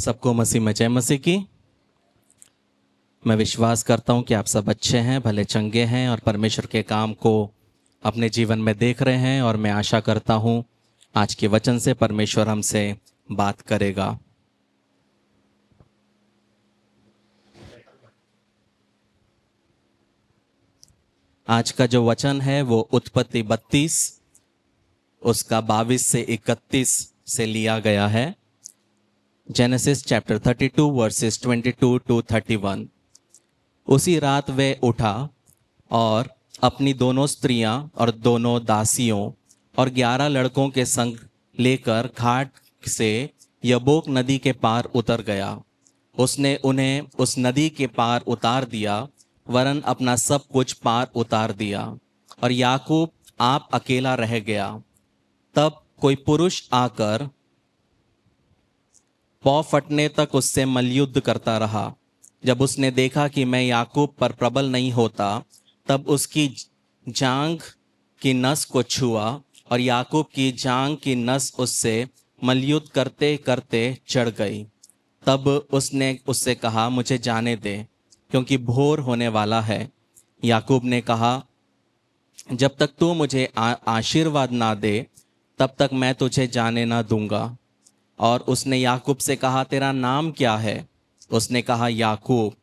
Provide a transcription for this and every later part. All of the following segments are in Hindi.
सबको मसीह में जय मसीह की। मैं विश्वास करता हूं कि आप सब अच्छे हैं, भले चंगे हैं और परमेश्वर के काम को अपने जीवन में देख रहे हैं। और मैं आशा करता हूं आज के वचन से परमेश्वर हमसे बात करेगा। आज का जो वचन है वो उत्पत्ति 32 उसका 22 से 31 से लिया गया है। Genesis chapter 32 verses 22 to 31। उसी रात वह उठा और अपनी दोनों स्त्रियां और दोनों दासियों और 11 लड़कों के संग लेकर घाट से यब्बोक नदी के पार उतर गया। उसने उन्हें उस नदी के पार उतार दिया, वरन अपना सब कुछ पार उतार दिया, और याकूब आप अकेला रह गया। तब कोई पुरुष आकर पौ फटने तक उससे मल्लयुद्ध करता रहा। जब उसने देखा कि मैं याकूब पर प्रबल नहीं होता, तब उसकी जांघ की नस को छुआ, और याकूब की जांघ की नस उससे मल्लयुद्ध करते करते चढ़ गई। तब उसने उससे कहा, मुझे जाने दे, क्योंकि भोर होने वाला है। याकूब ने कहा, जब तक तू मुझे आशीर्वाद ना दे तब तक मैं तुझे जाने ना दूंगा। और उसने याकूब से कहा, तेरा नाम क्या है? उसने कहा, याकूब।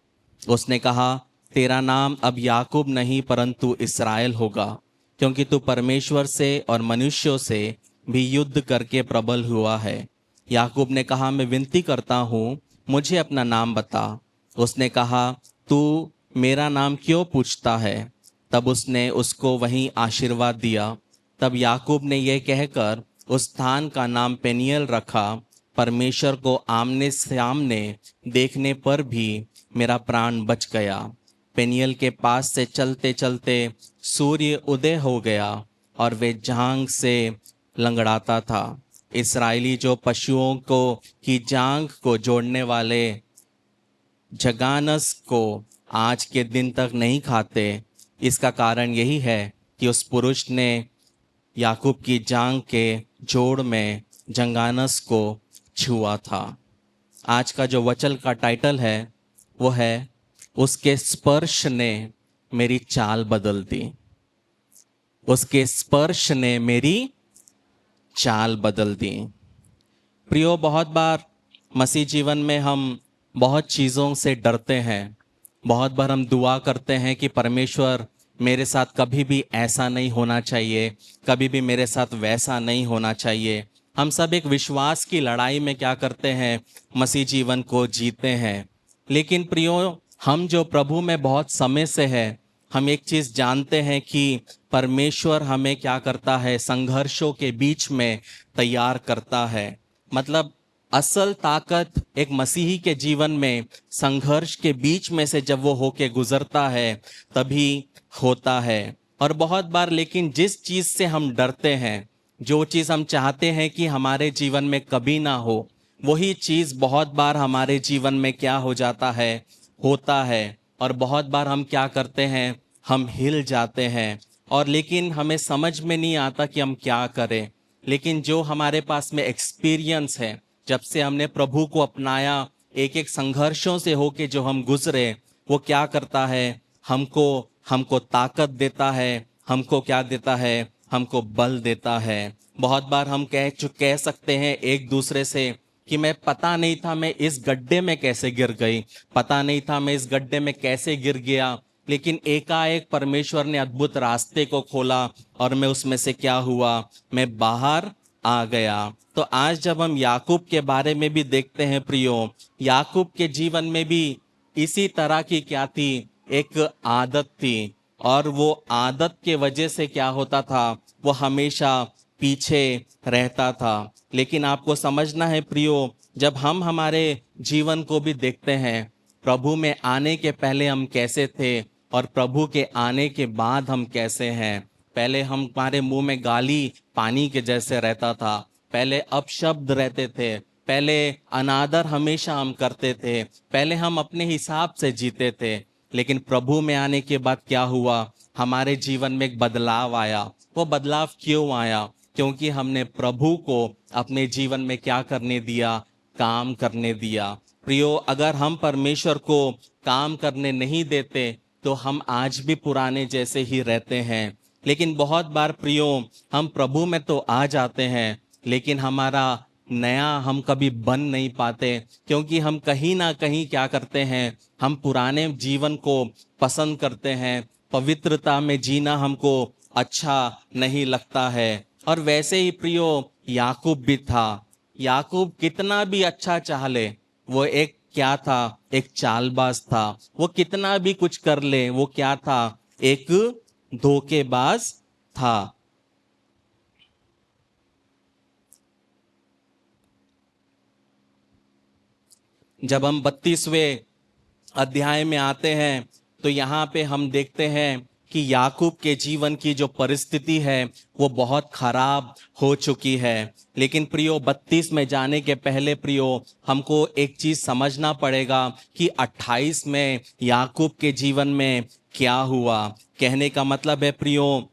उसने कहा, तेरा नाम अब याकूब नहीं परंतु इस्राएल होगा, क्योंकि तू परमेश्वर से और मनुष्यों से भी युद्ध करके प्रबल हुआ है। याकूब ने कहा, मैं विनती करता हूँ, मुझे अपना नाम बता। उसने कहा, तू मेरा नाम क्यों पूछता है? तब उसने उसको वहीं आशीर्वाद दिया। तब याकूब ने यह कहकर उस स्थान का नाम पेनियल रखा, परमेश्वर को आमने सामने देखने पर भी मेरा प्राण बच गया। पेनियल के पास से चलते चलते सूर्य उदय हो गया और वे जांघ से लंगड़ाता था। इस्राएली जो पशुओं को की जांघ को जोड़ने वाले जगानस को आज के दिन तक नहीं खाते, इसका कारण यही है कि उस पुरुष ने याकूब की जांघ के जोड़ में जंगानस को छुआ था। आज का जो वचन का टाइटल है वो है, उसके स्पर्श ने मेरी चाल बदल दी। उसके स्पर्श ने मेरी चाल बदल दी। प्रियो, बहुत बार मसीह जीवन में हम बहुत चीज़ों से डरते हैं। बहुत बार हम दुआ करते हैं कि परमेश्वर मेरे साथ कभी भी ऐसा नहीं होना चाहिए, कभी भी मेरे साथ वैसा नहीं होना चाहिए। हम सब एक विश्वास की लड़ाई में क्या करते हैं, मसीह जीवन को जीते हैं। लेकिन प्रियो, हम जो प्रभु में बहुत समय से है, हम एक चीज़ जानते हैं कि परमेश्वर हमें क्या करता है, संघर्षों के बीच में तैयार करता है। मतलब असल ताकत एक मसीही के जीवन में संघर्ष के बीच में से जब वो होके गुजरता है तभी होता है। और बहुत बार लेकिन जिस चीज़ से हम डरते हैं, जो चीज़ हम चाहते हैं कि हमारे जीवन में कभी ना हो, वही चीज़ बहुत बार हमारे जीवन में क्या हो जाता है, होता है। और बहुत बार हम क्या करते हैं, हम हिल जाते हैं और लेकिन हमें समझ में नहीं आता कि हम क्या करें। लेकिन जो हमारे पास में एक्सपीरियंस है, जब से हमने प्रभु को अपनाया, एक एक संघर्षों से होके जो हम गुजरे, वो क्या करता है, हमको हमको ताकत देता है, हमको क्या देता है, हमको बल देता है। बहुत बार हम कह सकते हैं एक दूसरे से कि मैं पता नहीं था मैं इस गड्ढे में कैसे गिर गई, पता नहीं था मैं इस गड्ढे में कैसे गिर गया, लेकिन एकाएक परमेश्वर ने अद्भुत रास्ते को खोला और मैं उसमें से क्या हुआ, मैं बाहर आ गया। तो आज जब हम याकूब के बारे में भी देखते हैं प्रियो, याकूब के जीवन में भी इसी तरह की क्या थी, एक आदत थी। और वो आदत के वजह से क्या होता था, वो हमेशा पीछे रहता था। लेकिन आपको समझना है प्रियो, जब हम हमारे जीवन को भी देखते हैं, प्रभु में आने के पहले हम कैसे थे और प्रभु के आने के बाद हम कैसे हैं। पहले हमारे मुंह में गाली पानी के जैसे रहता था, पहले अपशब्द रहते थे, पहले अनादर हमेशा हम करते थे, पहले हम अपने हिसाब से जीते थे। लेकिन प्रभु में आने के बाद क्या हुआ, हमारे जीवन में एक बदलाव आया। वो बदलाव क्यों आया? क्योंकि हमने प्रभु को अपने जीवन में क्या करने दिया, काम करने दिया। प्रियो, अगर हम परमेश्वर को काम करने नहीं देते तो हम आज भी पुराने जैसे ही रहते हैं। लेकिन बहुत बार प्रियो, हम प्रभु में तो आ जाते हैं लेकिन हमारा नया हम कभी बन नहीं पाते, क्योंकि हम कहीं ना कहीं क्या करते हैं, हम पुराने जीवन को पसंद करते हैं। पवित्रता में जीना हमको अच्छा नहीं लगता है। और वैसे ही प्रियो, याकूब भी था। याकूब कितना भी अच्छा चाह ले, वो एक क्या था, एक चालबाज था। वो कितना भी कुछ कर ले, वो क्या था, एक धोखेबाज था। जब हम 32वें अध्याय में आते हैं तो यहाँ पे हम देखते हैं कि याकूब के जीवन की जो परिस्थिति है वो बहुत खराब हो चुकी है। लेकिन प्रियो, 32 में जाने के पहले प्रियो, हमको एक चीज समझना पड़ेगा कि 28 में याकूब के जीवन में क्या हुआ। कहने का मतलब है प्रियो,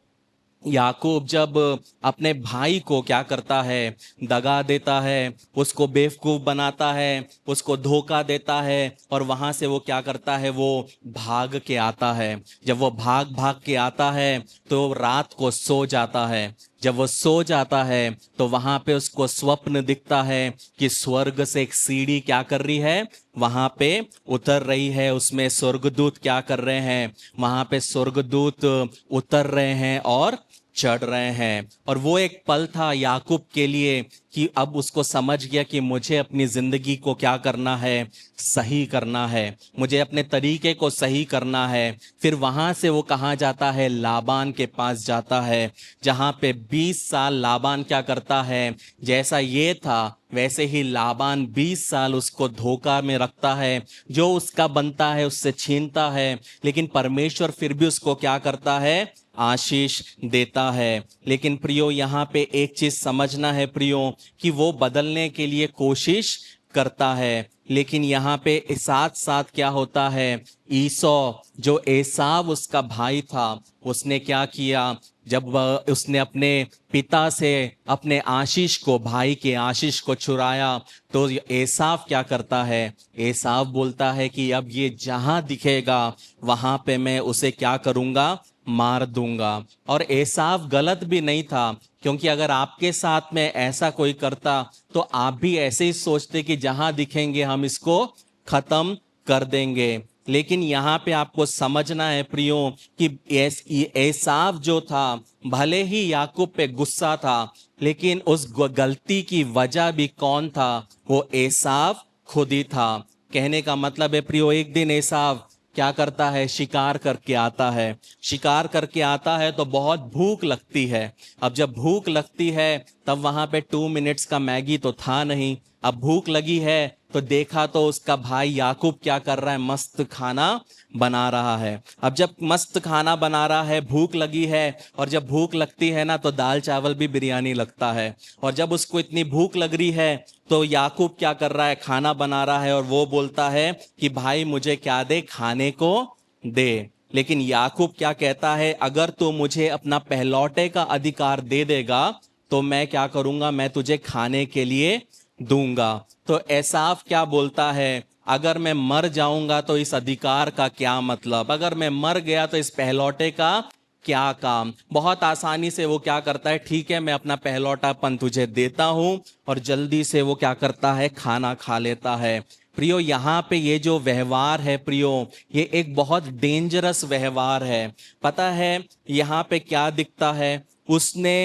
याकूब जब अपने भाई को क्या करता है, दगा देता है, उसको बेवकूफ बनाता है, उसको धोखा देता है, और वहां से वो क्या करता है, वो भाग के आता है। जब वो भाग भाग के आता है तो रात को सो जाता है। जब वो सो जाता है तो वहां पे उसको स्वप्न दिखता है कि स्वर्ग से एक सीढ़ी क्या कर रही है, वहां पे उतर रही है। उसमें स्वर्गदूत क्या कर रहे हैं, वहां पे स्वर्गदूत उतर रहे हैं और चढ़ रहे हैं। और वो एक पल था याकूब के लिए कि अब उसको समझ गया कि मुझे अपनी जिंदगी को क्या करना है, सही करना है, मुझे अपने तरीके को सही करना है। फिर वहां से वो कहाँ जाता है, लाबान के पास जाता है, जहां पे 20 साल लाबान क्या करता है, जैसा ये था वैसे ही लाबान 20 साल उसको धोखा में रखता है, जो उसका बनता है उससे छीनता है। लेकिन परमेश्वर फिर भी उसको क्या करता है, आशीष देता है। लेकिन प्रियो, यहाँ पे एक चीज समझना है प्रियो, कि वो बदलने के लिए कोशिश करता है, लेकिन यहाँ पे साथ साथ क्या होता है, ईसौ जो एसाव उसका भाई था, उसने क्या किया, जब उसने अपने पिता से अपने आशीष को, भाई के आशीष को चुराया, तो एसाव क्या करता है, एसाव बोलता है कि अब ये जहां दिखेगा वहां पे मैं उसे क्या करूंगा, मार दूंगा। और एसाव गलत भी नहीं था, क्योंकि अगर आपके साथ में ऐसा कोई करता तो आप भी ऐसे ही सोचते कि जहां दिखेंगे हम इसको खत्म कर देंगे। लेकिन यहाँ पे आपको समझना है प्रियो कि एसाव जो था, भले ही याकूब पे गुस्सा था, लेकिन उस गलती की वजह भी कौन था, वो एसाव खुद ही था। कहने का मतलब है प्रियो, एक दिन एसाव क्या करता है, शिकार करके आता है। शिकार करके आता है तो बहुत भूख लगती है। अब जब भूख लगती है तब वहां पे 2 मिनट्स का मैगी तो था नहीं। अब भूख लगी है तो देखा तो उसका भाई याकूब क्या कर रहा है, मस्त खाना बना रहा है। अब जब मस्त खाना बना रहा है, भूख लगी है, और जब भूख लगती है ना तो दाल चावल भी बिरयानी लगता है। और जब उसको इतनी भूख लग रही है तो याकूब क्या कर रहा है, खाना बना रहा है, और वो बोलता है कि भाई मुझे क्या दे, खाने को दे। लेकिन याकूब क्या कहता है, अगर तू मुझे अपना पहलौठे का अधिकार दे देगा तो मैं क्या करूंगा, मैं तुझे खाने के लिए दूंगा। तो एसाव क्या बोलता है, अगर मैं मर जाऊंगा तो इस अधिकार का क्या मतलब, अगर मैं मर गया तो इस पहलौठे का क्या काम। बहुत आसानी से वो क्या करता है, ठीक है मैं अपना पहलौठापन तुझे देता हूं, और जल्दी से वो क्या करता है, खाना खा लेता है। प्रियो, यहाँ पे ये जो व्यवहार है प्रियो, ये एक बहुत डेंजरस व्यवहार है। पता है यहाँ पे क्या दिखता है, उसने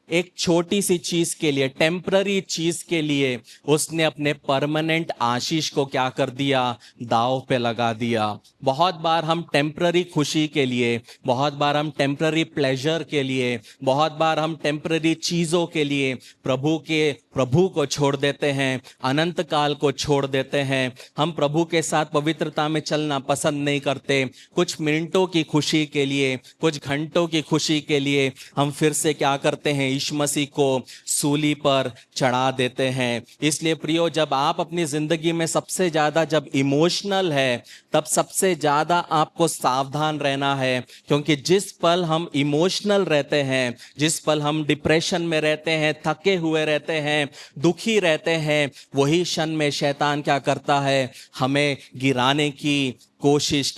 एक छोटी सी चीज के लिए, टेम्पररी चीज के लिए उसने अपने परमानेंट आशीष को क्या कर दिया, दांव पे लगा दिया। बहुत बार हम टेम्पररी खुशी के लिए, बहुत बार हम टेम्पररी प्लेजर के लिए, बहुत बार हम टेम्पररी चीजों के लिए प्रभु को छोड़ देते हैं, अनंत काल को छोड़ देते हैं। हम प्रभु के साथ पवित्रता में चलना पसंद नहीं करते। कुछ मिनटों की खुशी के लिए, कुछ घंटों की खुशी के लिए हम फिर से क्या करते हैं, यीशु मसीह को सूली पर चढ़ा देते हैं। इसलिए प्रियो, जब आप अपनी जिंदगी में सबसे ज्यादा जब इमोशनल है, तब सबसे ज्यादा आपको सावधान रहना है, क्योंकि जिस पल हम इमोशनल रहते हैं, जिस पल हम डिप्रेशन में रहते हैं, थके हुए रहते हैं, दुखी रहते हैं, वही क्षण में शैतान क्या करता है, हमें गिराने की कोशिश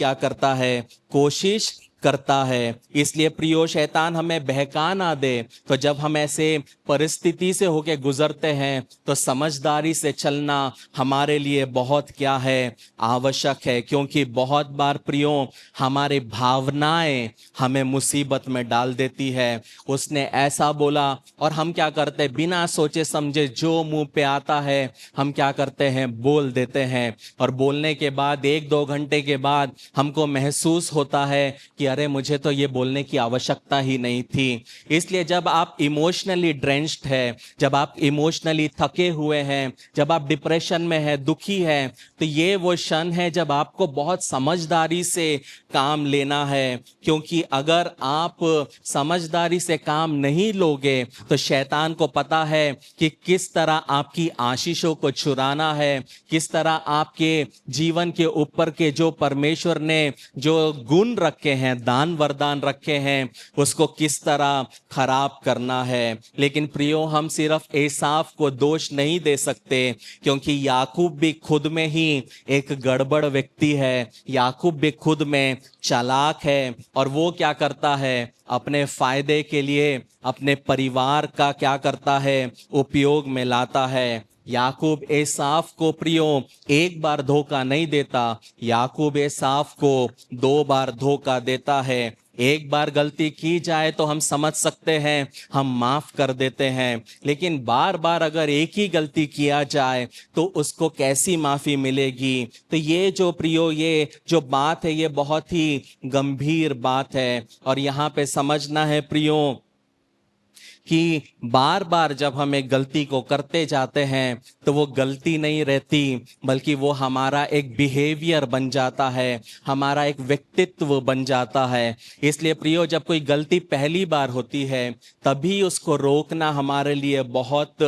करता है। इसलिए प्रियो, शैतान हमें बहका ना दे। तो जब हम ऐसे परिस्थिति से होके गुजरते हैं, तो समझदारी से चलना हमारे लिए बहुत क्या है, आवश्यक है। क्योंकि बहुत बार प्रियो, हमारी भावनाएं हमें मुसीबत में डाल देती है। उसने ऐसा बोला और हम क्या करते हैं, बिना सोचे समझे जो मुंह पे आता है हम क्या करते हैं, बोल देते हैं। और बोलने के बाद 1-2 घंटे के बाद हमको महसूस होता है कि अरे, मुझे तो ये बोलने की आवश्यकता ही नहीं थी। इसलिए जब आप इमोशनली ड्रेंच्ड है, जब आप इमोशनली थके हुए हैं, जब आप डिप्रेशन में है, दुखी है, तो ये वो क्षण है जब आपको बहुत समझदारी से काम लेना है। क्योंकि अगर आप समझदारी से काम नहीं लोगे, तो शैतान को पता है कि किस तरह आपकी आशीषों को चुराना है, किस तरह आपके जीवन के ऊपर के जो परमेश्वर ने जो गुण रखे हैं, दान वरदान रखे हैं, उसको किस तरह खराब करना है। लेकिन प्रियो, हम सिर्फ एसाव को दोष नहीं दे सकते, क्योंकि याकूब भी खुद में ही एक गड़बड़ व्यक्ति है। याकूब भी खुद में चालाक है, और वो क्या करता है, अपने फायदे के लिए अपने परिवार का क्या करता है, उपयोग में लाता है। याकूब एसाव को प्रियो एक बार धोखा नहीं देता, याकूब एसाव को 2 बार धोखा देता है। एक बार गलती की जाए तो हम समझ सकते हैं, हम माफ कर देते हैं, लेकिन बार बार अगर एक ही गलती किया जाए तो उसको कैसी माफी मिलेगी। तो ये जो प्रियो, ये जो बात है, ये बहुत ही गंभीर बात है। और यहाँ पे समझना है प्रियो कि बार बार जब हम एक गलती को करते जाते हैं, तो वो गलती नहीं रहती, बल्कि वो हमारा एक बिहेवियर बन जाता है, हमारा एक व्यक्तित्व बन जाता है। इसलिए प्रियो, जब कोई गलती पहली बार होती है, तभी उसको रोकना हमारे लिए बहुत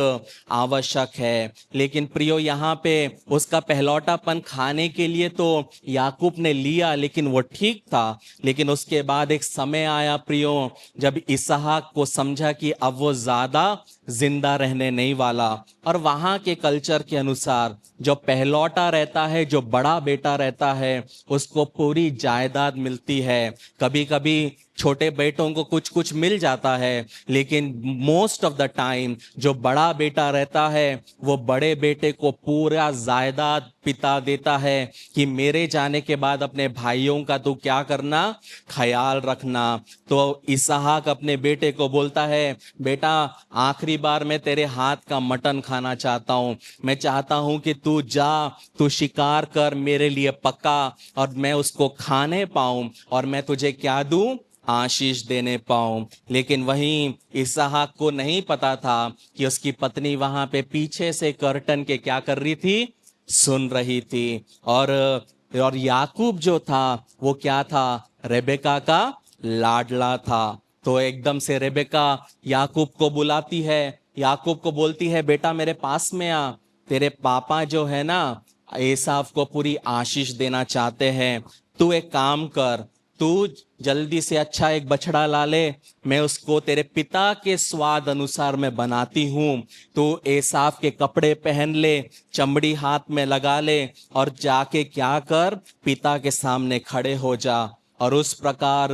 आवश्यक है। लेकिन प्रियो, यहाँ पे उसका पहलौटापन खाने के लिए तो याकूब ने लिया, लेकिन वो ठीक था। लेकिन उसके बाद एक समय आया प्रियो, जब इसहाक को समझा कि अब वो ज्यादा जिंदा रहने नहीं वाला, और वहां के कल्चर के अनुसार जो पहलौटा रहता है, जो बड़ा बेटा रहता है, उसको पूरी जायदाद मिलती है। कभी कभी छोटे बेटों को कुछ कुछ मिल जाता है, लेकिन मोस्ट ऑफ द टाइम जो बड़ा बेटा रहता है, वो बड़े बेटे को पूरा जायदाद पिता देता है कि मेरे जाने के बाद अपने भाइयों का तू क्या करना, ख्याल रखना। तो इसहाक अपने बेटे को बोलता है, बेटा आखिरी बार मैं तेरे हाथ का मटन खाना चाहता हूँ, मैं चाहता हूँ कि तू जा, तू शिकार कर, मेरे लिए पका, और मैं उसको खाने पाऊं, और मैं तुझे क्या दूं, आशीष देने पाऊं। लेकिन वहीं इसहाक को नहीं पता था कि उसकी पत्नी वहां पे पीछे से कर्टन के क्या कर रही थी, सुन रही थी। और याकूब जो था वो क्या था, रेबेका का लाडला था। तो एकदम से रेबेका याकूब को बुलाती है, याकूब को बोलती है, बेटा मेरे पास में आ, तेरे पापा जो है ना, एसाव को पूरी आशीष देना चाहते हैं। तू एक काम कर, तू जल्दी से अच्छा एक बछड़ा ला ले, मैं उसको तेरे पिता के स्वाद अनुसार मैं बनाती हूँ। तू एसाव के कपड़े पहन ले, चमड़ी हाथ में लगा ले, और जाके क्या कर, पिता के सामने खड़े हो जा। और उस प्रकार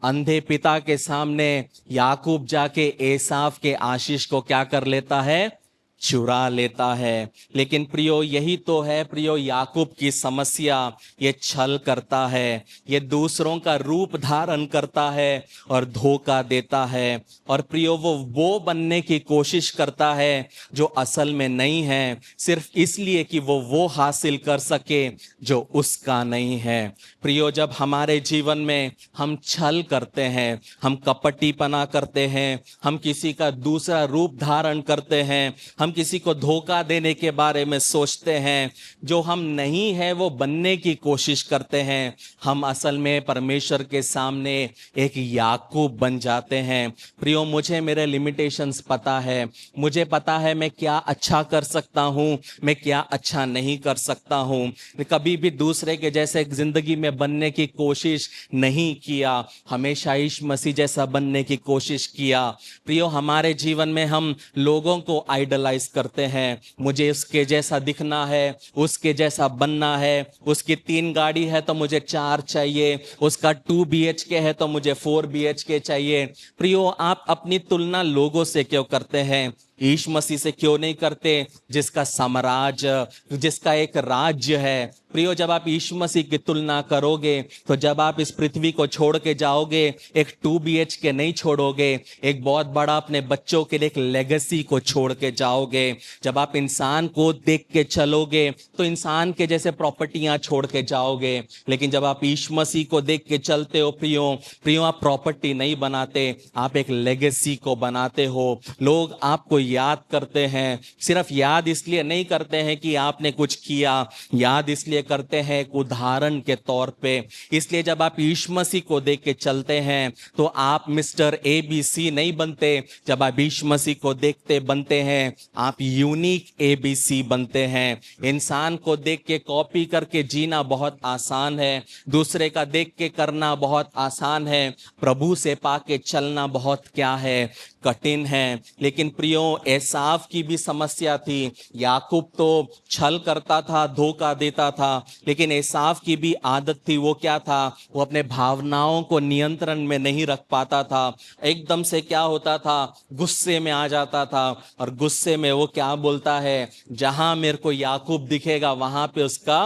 अंधे पिता के सामने याकूब जाके एसाव के आशीष को क्या कर लेता है, चुरा लेता है। लेकिन प्रियो, यही तो है प्रियो याकूब की समस्या, ये छल करता है, ये दूसरों का रूप धारण करता है और धोखा देता है। और प्रियो, वो बनने की कोशिश करता है जो असल में नहीं है, सिर्फ इसलिए कि वो हासिल कर सके जो उसका नहीं है। प्रियो, जब हमारे जीवन में हम छल करते हैं, हम कपटीपना करते हैं, हम किसी का दूसरा रूप धारण करते हैं, हम किसी को धोखा देने के बारे में सोचते हैं, जो हम नहीं है वो बनने की कोशिश करते हैं, हम असल में परमेश्वर के सामने एक याकूब बन जाते हैं। प्रियो, मुझे मेरे लिमिटेशंस पता है, मुझे पता है मैं क्या अच्छा कर सकता हूँ, मैं क्या अच्छा नहीं कर सकता हूँ। कभी भी दूसरे के जैसे जिंदगी में बनने की कोशिश नहीं किया, हमेशा यीशु मसीह जैसा बनने की कोशिश किया। प्रियो, हमारे जीवन में हम लोगों को आइडलाइज करते हैं, मुझे उसके जैसा दिखना है, उसके जैसा बनना है, उसकी 3 गाड़ी है तो मुझे 4 चाहिए, उसका 2 BHK है तो मुझे 4 BHK चाहिए। प्रियो, आप अपनी तुलना लोगों से क्यों करते हैं? यीशु मसीह से क्यों नहीं करते, जिसका साम्राज्य, जिसका एक राज्य है। प्रियो, जब आप यीशु मसीह की तुलना करोगे तो जब आप इस पृथ्वी को छोड़ के जाओगे, एक 2 BHK नहीं छोड़ोगे, एक बहुत बड़ा अपने बच्चों के लिए एक लेगेसी को छोड़ के जाओगे। जब आप इंसान को देख के चलोगे तो इंसान के जैसे प्रॉपर्टियां छोड़ के जाओगे, लेकिन जब आप यीशु मसीह को देख के चलते हो प्रियो, आप प्रॉपर्टी नहीं बनाते, आप एक लेगेसी को बनाते हो। लोग आपको याद करते हैं, सिर्फ याद इसलिए नहीं करते हैं कि आपने कुछ किया, याद इसलिए करते हैं एक उदाहरण के तौर पे। इसलिए जब आप यीशु मसीह को देख के चलते हैं तो आप मिस्टर ABC नहीं बनते, जब आप यीशु मसीह को देखते बनते हैं आप यूनिक ABC बनते हैं। इंसान को देख के कॉपी करके जीना बहुत आसान है, दूसरे का देख के करना बहुत आसान है, प्रभु से पाके चलना बहुत क्या है, कठिन है। लेकिन प्रियो, एसाव की भी समस्या थी। याकूब तो छल करता था, धोखा देता था, लेकिन एसाव की भी आदत थी, वो क्या था, वो अपने भावनाओं को नियंत्रण में नहीं रख पाता था। एकदम से क्या होता था, गुस्से में आ जाता था, और गुस्से में वो क्या बोलता है, जहां मेरे को याकूब दिखेगा वहां पे उसका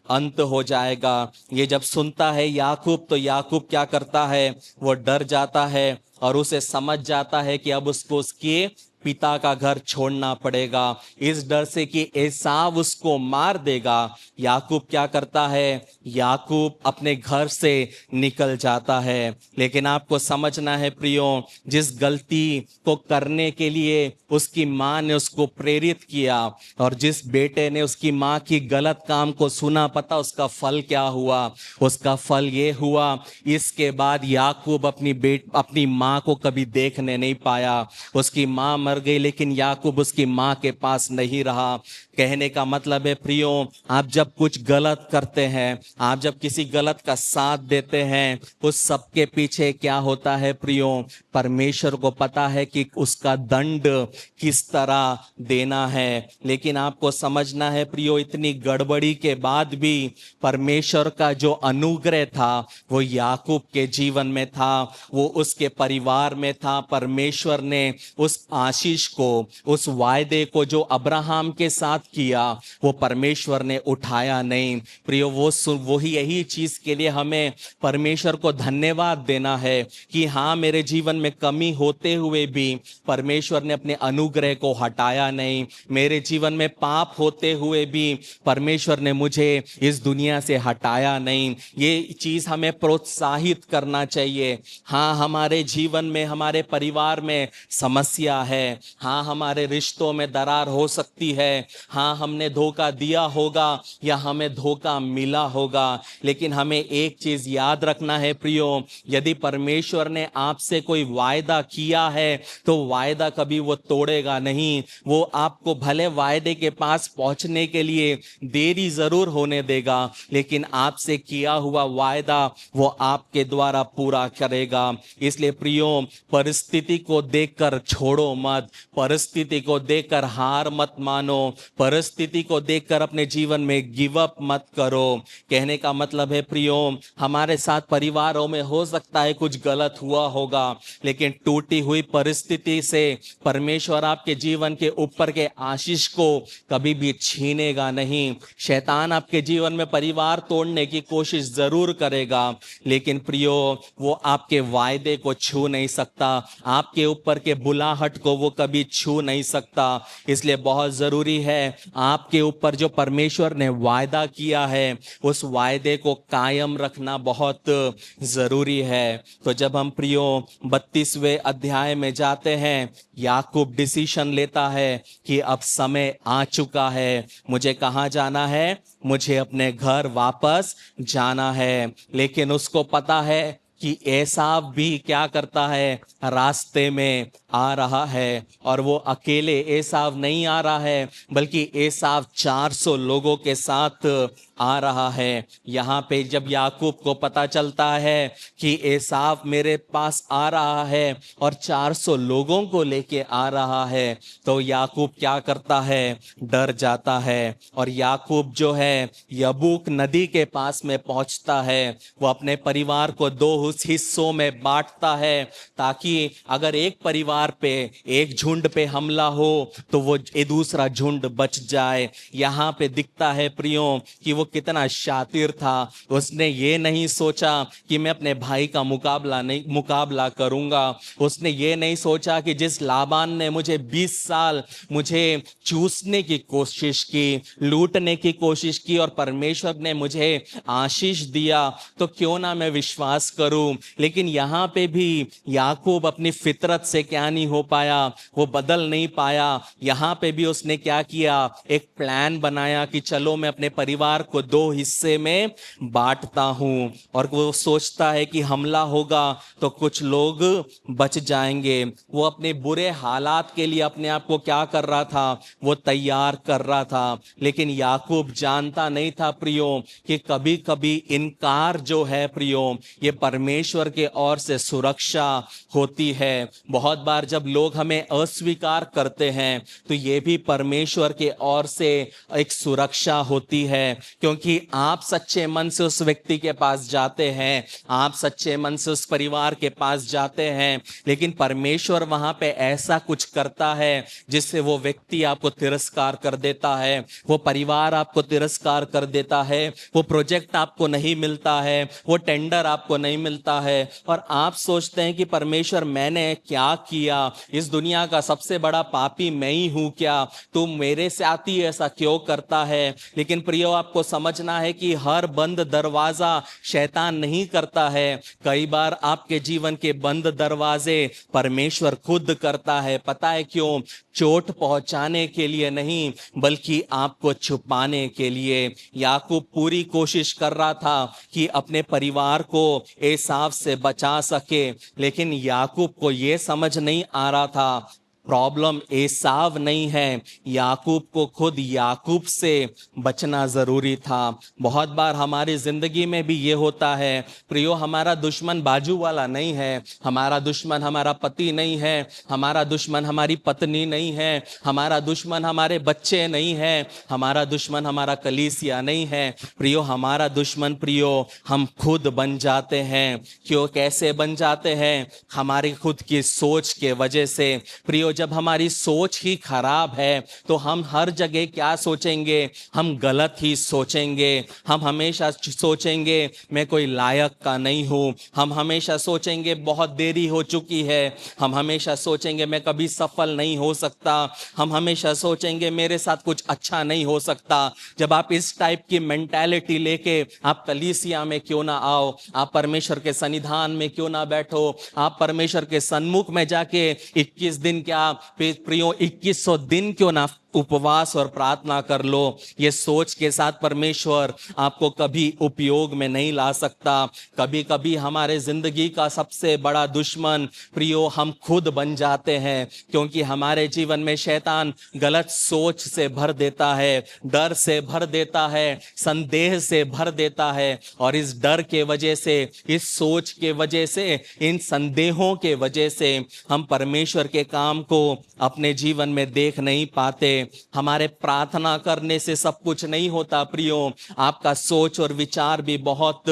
अंत हो जाएगा। ये जब सुनता है याकूब तो याकूब क्या करता है, वो डर जाता है और उसे समझ जाता है कि अब उसको उसके पिता का घर छोड़ना पड़ेगा, इस डर से कि एसाव उसको मार देगा। याकूब क्या करता है, याकूब अपने घर से निकल जाता है। लेकिन आपको समझना है प्रियो, जिस गलती को करने के लिए उसकी माँ ने उसको प्रेरित किया, और जिस बेटे ने उसकी माँ की गलत काम को सुना, पता उसका फल क्या हुआ? उसका फल ये हुआ, इसके बाद याकूब अपनी माँ को कभी देखने नहीं पाया। उसकी माँ मर गई, लेकिन याकूब उसकी माँ के पास नहीं रहा। कहने का मतलब है प्रियो, आप जब कुछ गलत करते हैं, आप जब किसी गलत का साथ देते हैं, उस सब के पीछे क्या होता है प्रियो, परमेश्वर को पता है कि उसका दंड किस तरह देना है। लेकिन आपको समझना है प्रियो, इतनी गड़बड़ी के बाद भी परमेश्वर का जो अनुग्रह था वो याकूब के जीवन में था, वो उसके परिवार में था। परमेश्वर ने उस आशीष को, उस वायदे को जो अब्राहम के साथ किया, वो परमेश्वर ने उठाया नहीं। प्रियो, वो ही यही चीज के लिए हमें परमेश्वर को धन्यवाद देना है कि हाँ, मेरे जीवन में कमी होते हुए भी परमेश्वर ने अपने अनुग्रह को हटाया नहीं। मेरे जीवन में पाप होते हुए भी परमेश्वर ने मुझे इस दुनिया से हटाया नहीं। ये चीज हमें प्रोत्साहित करना चाहिए। हाँ, हमारे जीवन में, हमारे परिवार में समस्या है, हाँ, हमारे रिश्तों में दरार हो सकती है, हाँ, हमने धोखा दिया होगा या हमें धोखा मिला होगा, लेकिन हमें एक चीज याद रखना है प्रियो, यदि परमेश्वर ने आपसे कोई वायदा किया है तो वायदा कभी वो तोड़ेगा नहीं। वो आपको भले वायदे के पास पहुंचने के लिए देरी जरूर होने देगा, लेकिन आपसे किया हुआ वायदा वो आपके द्वारा पूरा करेगा। इसलिए प्रियो, परिस्थिति को देखकर छोड़ो मत, परिस्थिति को देखकर हार मत मानो, परिस्थिति को देखकर अपने जीवन में गिव अप मत करो। कहने का मतलब है प्रियो, हमारे साथ परिवारों में हो सकता है कुछ गलत हुआ होगा, लेकिन टूटी हुई परिस्थिति से परमेश्वर आपके जीवन के ऊपर के आशीष को कभी भी छीनेगा नहीं। शैतान आपके जीवन में परिवार तोड़ने की कोशिश जरूर करेगा, लेकिन प्रियो, वो आपके वायदे को छू नहीं सकता, आपके ऊपर के बुलाहट को वो कभी छू नहीं सकता। इसलिए बहुत ज़रूरी है आपके ऊपर जो परमेश्वर ने वायदा किया है उस वायदे को कायम रखना बहुत ज़रूरी है। तो जब हम प्रियो 32वें अध्याय में जाते हैं, याकूब डिसीजन लेता है कि अब समय आ चुका है, मुझे कहाँ जाना है, मुझे अपने घर वापस जाना है। लेकिन उसको पता है कि एसाव भी क्या करता है, रास्ते में आ रहा है। और वो अकेले एसाव नहीं आ रहा है, बल्कि एसाव 400 लोगों के साथ आ रहा है। यहाँ पे जब याकूब को पता चलता है कि एसाव मेरे पास आ रहा है और 400 लोगों को लेके आ रहा है, तो याकूब क्या करता है, डर जाता है। और याकूब जो है यबूक नदी के पास में पहुंचता है। वो अपने परिवार को 2 हिस्सों में बांटता है, ताकि अगर एक परिवार पे, एक झुंड पे हमला हो तो वो दूसरा झुंड बच जाए। यहाँ पे दिखता है प्रियो कि वो कितना शातिर था। उसने ये नहीं सोचा कि मैं अपने भाई का मुकाबला करूंगा। उसने ये नहीं सोचा कि जिस लाबान ने मुझे 20 साल मुझे चूसने की कोशिश की, लूटने की कोशिश की, और परमेश्वर ने मुझे आशीष दिया, तो क्यों ना मैं विश्वास करूं। लेकिन यहाँ पे भी याकूब अपनी फितरत से क्या नहीं हो पाया, वो बदल नहीं पाया। यहाँ पे भी उसने क्या किया, एक प्लान बनाया कि चलो मैं अपने परिवार को 2 हिस्से में बांटता हूं। और वो सोचता है कि हमला होगा तो कुछ लोग बच जाएंगे। वो अपने बुरे हालात के लिए अपने आप को क्या कर रहा था, वो तैयार कर रहा था। लेकिन याकूब जानता नहीं था प्रियो कि कभी कभी इनकार जो है प्रियो, ये परमेश्वर के ओर से सुरक्षा होती है। बहुत बार जब लोग हमें अस्वीकार करते हैं तो ये भी परमेश्वर के ओर से एक सुरक्षा होती है। क्योंकि आप सच्चे मन से उस व्यक्ति के पास जाते हैं, आप सच्चे मन से उस परिवार के पास जाते हैं, लेकिन परमेश्वर वहां पे ऐसा कुछ करता है जिससे वो व्यक्ति आपको तिरस्कार कर देता है, वो परिवार आपको तिरस्कार कर देता है, वो प्रोजेक्ट आपको नहीं मिलता है, वो टेंडर आपको नहीं मिलता है। और आप सोचते हैं कि परमेश्वर मैंने क्या किया, इस दुनिया का सबसे बड़ा पापी मैं ही हूं क्या, तू मेरे साथ ही ऐसा क्यों करता है। लेकिन प्रियो आपको समझना है कि हर बंद दरवाजा शैतान नहीं करता है। कई बार आपके जीवन के बंद दरवाजे परमेश्वर खुद करता है। पता है क्यों? चोट पहुंचाने के लिए नहीं, बल्कि आपको छुपाने के लिए। याकूब पूरी कोशिश कर रहा था कि अपने परिवार को एसाव से बचा सके, लेकिन याकूब को यह समझ नहीं आ रहा था प्रॉब्लम एसाव नहीं है, याकूब को खुद याकूब से बचना जरूरी था। बहुत बार हमारी जिंदगी में भी ये होता है प्रियो, हमारा दुश्मन बाजू वाला नहीं है, हमारा दुश्मन हमारा पति नहीं है, हमारा दुश्मन हमारी पत्नी नहीं है, हमारा दुश्मन हमारे बच्चे नहीं है, हमारा दुश्मन हमारा कलीसिया नहीं है। प्रियो हमारा दुश्मन प्रियो हम खुद बन जाते हैं। क्यों, कैसे बन जाते हैं? हमारी खुद की सोच के वजह से। प्रियो जब हमारी सोच ही खराब है तो हम हर जगह क्या सोचेंगे, हम गलत ही सोचेंगे। हम हमेशा सोचेंगे मैं कोई लायक का नहीं हूं, हम हमेशा सोचेंगे बहुत देरी हो चुकी है, हम हमेशा सोचेंगे मैं कभी सफल नहीं हो सकता, हम हमेशा सोचेंगे मेरे साथ कुछ अच्छा नहीं हो सकता। जब आप इस टाइप की मेंटालिटी लेके आप कलीसिया में क्यों ना आओ, आप परमेश्वर के सन्निधान में क्यों ना बैठो, आप परमेश्वर के सन्मुख में जाके 21 दिन क्या प्रियो 2100 दिन क्यों ना उपवास और प्रार्थना कर लो। ये सोच के साथ परमेश्वर आपको कभी उपयोग में नहीं ला सकता। कभी कभी हमारे जिंदगी का सबसे बड़ा दुश्मन प्रियो हम खुद बन जाते हैं, क्योंकि हमारे जीवन में शैतान गलत सोच से भर देता है, डर से भर देता है, संदेह से भर देता है। और इस डर के वजह से, इस सोच के वजह से, इन संदेहों के वजह से हम परमेश्वर के काम को अपने जीवन में देख नहीं पाते। हमारे प्रार्थना करने से सब कुछ नहीं होता प्रियो, आपका सोच और विचार भी बहुत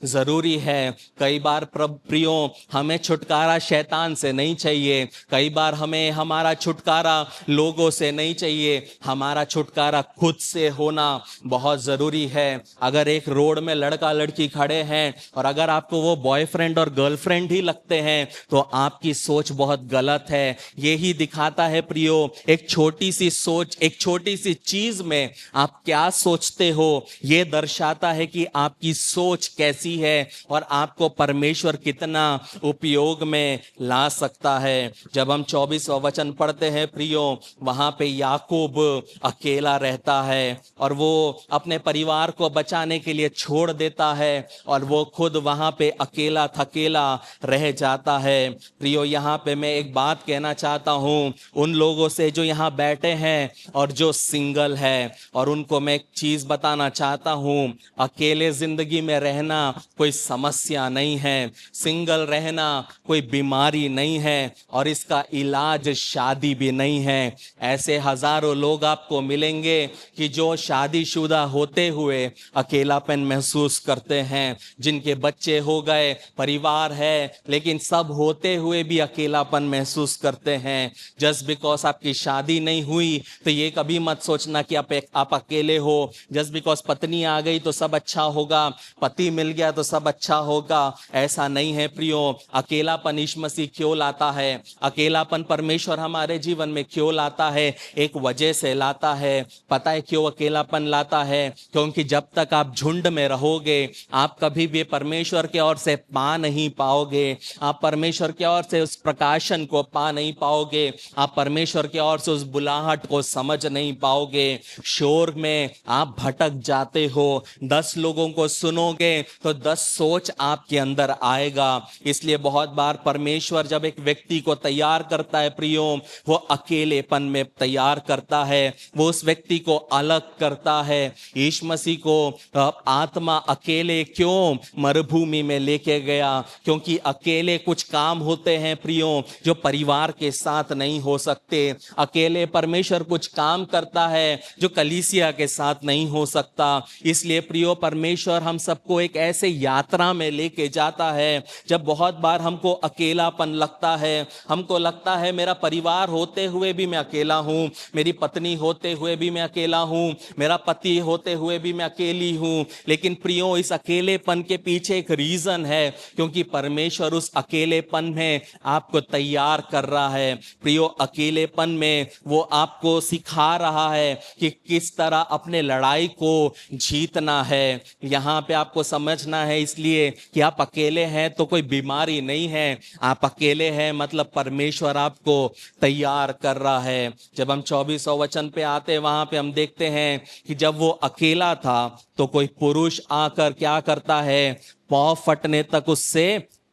जरूरी है। कई बार प्रियो हमें छुटकारा शैतान से नहीं चाहिए, कई बार हमें हमारा छुटकारा लोगों से नहीं चाहिए, हमारा छुटकारा खुद से होना बहुत जरूरी है। अगर एक रोड में लड़का लड़की खड़े हैं और अगर आपको वो बॉयफ्रेंड और गर्लफ्रेंड ही लगते हैं तो आपकी सोच बहुत गलत है। यही दिखाता है प्रियो, एक छोटी सी सोच, एक छोटी सी चीज में आप क्या सोचते हो, ये दर्शाता है कि आपकी सोच कैसी है और आपको परमेश्वर कितना उपयोग में ला सकता है। जब हम 24वां वचन पढ़ते हैं प्रियो, वहां पे याकूब अकेला रहता है और वो अपने परिवार को बचाने के लिए छोड़ देता है और वो खुद वहां पे अकेला थकेला रह जाता है। प्रियो यहाँ पे मैं एक बात कहना चाहता हूँ उन लोगों से जो यहाँ बैठे हैं और जो सिंगल है, और उनको मैं एक चीज बताना चाहता हूँ, अकेले जिंदगी में रहना कोई समस्या नहीं है, सिंगल रहना कोई बीमारी नहीं है और इसका इलाज शादी भी नहीं है। ऐसे हजारों लोग आपको मिलेंगे कि जो शादीशुदा होते हुए अकेलापन महसूस करते हैं, जिनके बच्चे हो गए, परिवार है, लेकिन सब होते हुए भी अकेलापन महसूस करते हैं। जस्ट बिकॉज आपकी शादी नहीं हुई तो ये कभी मत सोचना कि आप अकेले हो। जस्ट बिकॉज पत्नी आ गई तो सब अच्छा होगा, पति मिल गया तो सब अच्छा होगा, ऐसा नहीं है प्रियो। अकेलापन यीशु मसीह क्यों लाता है, अकेलापन परमेश्वर हमारे जीवन में क्यों लाता है, एक वजह से लाता है। पता है क्यों अकेलापन लाता है? क्योंकि जब तक आप झुंड में रहोगे आप कभी भी परमेश्वर की ओर से पा नहीं पाओगे, आप परमेश्वर की ओर से उस प्रकाशन को पा नहीं पाओगे, आप परमेश्वर की ओर से उस बुलाहट को समझ नहीं पाओगे। शोर में आप भटक जाते हो, 10 लोगों को सुनोगे तो 10 सोच आपके अंदर आएगा। इसलिए बहुत बार परमेश्वर जब एक व्यक्ति को तैयार करता है प्रियो, वो अकेलेपन में तैयार करता है, वो उस व्यक्ति को अलग करता है। यीशु मसीह को आत्मा अकेले क्यों मरुभूमि में लेके गया? क्योंकि अकेले कुछ काम होते हैं प्रियो जो परिवार के साथ नहीं हो सकते। अकेले परमेश्वर कुछ काम करता है जो कलीसिया के साथ नहीं हो सकता। इसलिए प्रियो परमेश्वर हम सबको एक ऐसे यात्रा में लेके जाता है जब बहुत बार हमको अकेलापन लगता है, हमको लगता है मेरा परिवार होते हुए भी मैं अकेला हूं, मेरी पत्नी होते हुए भी मैं अकेला हूं, मेरा पति होते हुए भी मैं अकेली हूं। लेकिन प्रियो इस अकेलेपन के पीछे एक रीजन है, क्योंकि परमेश्वर उस अकेलेपन में आपको तैयार कर रहा है। प्रियो अकेलेपन में वो आपको सिखा रहा है कि किस तरह अपने लड़ाई को जीतना है। यहाँ पे आपको समझना है इसलिए कि आप अकेले हैं तो कोई बीमारी नहीं है, आप अकेले हैं मतलब परमेश्वर आपको तैयार कर रहा है। जब हम 24वां वचन पे आते हैं वहां पे हम देखते हैं कि जब वो अकेला था तो कोई पुरुष आकर क्या करता है, पांव फटने तक उससे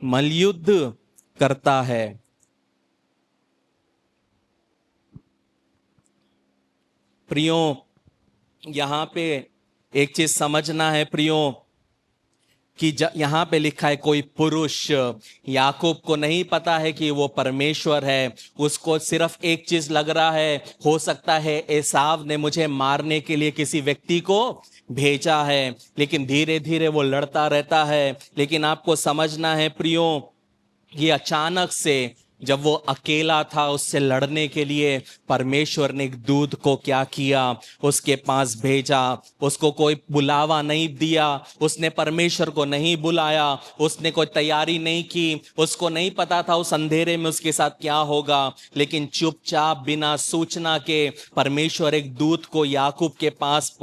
मल्लयुद्ध करता है। प्रियो यहां पे एक चीज समझना है प्रियो कि यहाँ पे लिखा है कोई पुरुष। याकूब को नहीं पता है कि वो परमेश्वर है, उसको सिर्फ एक चीज लग रहा है, हो सकता है एसाव ने मुझे मारने के लिए किसी व्यक्ति को भेजा है। लेकिन धीरे धीरे वो लड़ता रहता है। लेकिन आपको समझना है प्रियो, ये अचानक से जब वो अकेला था उससे लड़ने के लिए परमेश्वर ने एक दूत को क्या किया, उसके पास भेजा। उसको कोई बुलावा नहीं दिया, उसने परमेश्वर को नहीं बुलाया, उसने कोई तैयारी नहीं की, उसको नहीं पता था उस अंधेरे में उसके साथ क्या होगा। लेकिन चुपचाप बिना सूचना के परमेश्वर एक दूत को याकूब के पास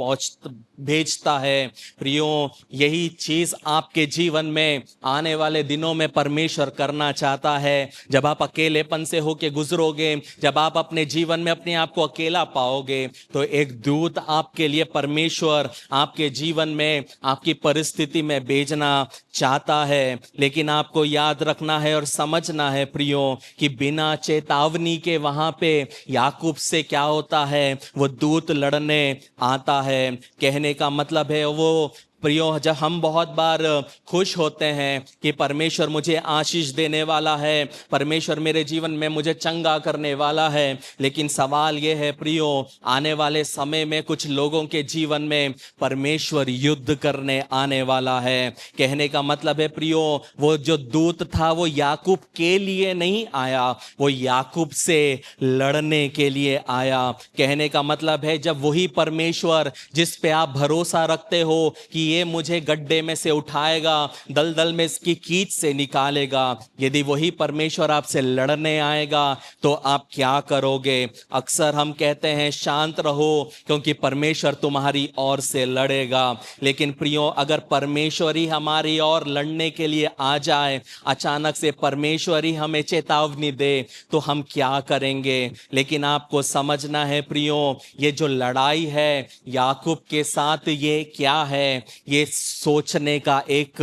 भेजता है। प्रियो यही चीज आपके जीवन में आने वाले दिनों में परमेश्वर करना चाहता है। जब आप अकेलेपन से होके गुजरोगे, जब आप अपने जीवन में अपने आप को अकेला पाओगे, तो एक दूत आपके लिए परमेश्वर आपके जीवन में आपकी परिस्थिति में भेजना चाहता है। लेकिन आपको याद रखना है और समझना है प्रियो कि बिना चेतावनी के वहां पे याकूब से क्या होता है, वो दूत लड़ने आता है। कहने का मतलब है वो प्रियो, जब हम बहुत बार खुश होते हैं कि परमेश्वर मुझे आशीष देने वाला है, परमेश्वर मेरे जीवन में मुझे चंगा करने वाला है, लेकिन सवाल यह है प्रियो, आने वाले समय में कुछ लोगों के जीवन में परमेश्वर युद्ध करने आने वाला है। कहने का मतलब है प्रियो, वो जो दूत था वो याकूब के लिए नहीं आया, वो याकूब से लड़ने के लिए आया। कहने का मतलब है जब वही परमेश्वर जिस पे आप भरोसा रखते हो कि ये मुझे गड्ढे में से उठाएगा, दलदल में इसकी कीच से निकालेगा, यदि वही परमेश्वर आपसे लड़ने आएगा तो आप क्या करोगे? अक्सर हम कहते हैं शांत रहो क्योंकि परमेश्वर तुम्हारी ओर से लड़ेगा। लेकिन प्रियो, अगर परमेश्वर ही हमारी ओर लड़ने के लिए आ जाए, अचानक से परमेश्वर ही हमें चेतावनी दे, तो हम क्या करेंगे? लेकिन आपको समझना है प्रियो, ये जो लड़ाई है याकूब के साथ, ये क्या है? ये सोचने का एक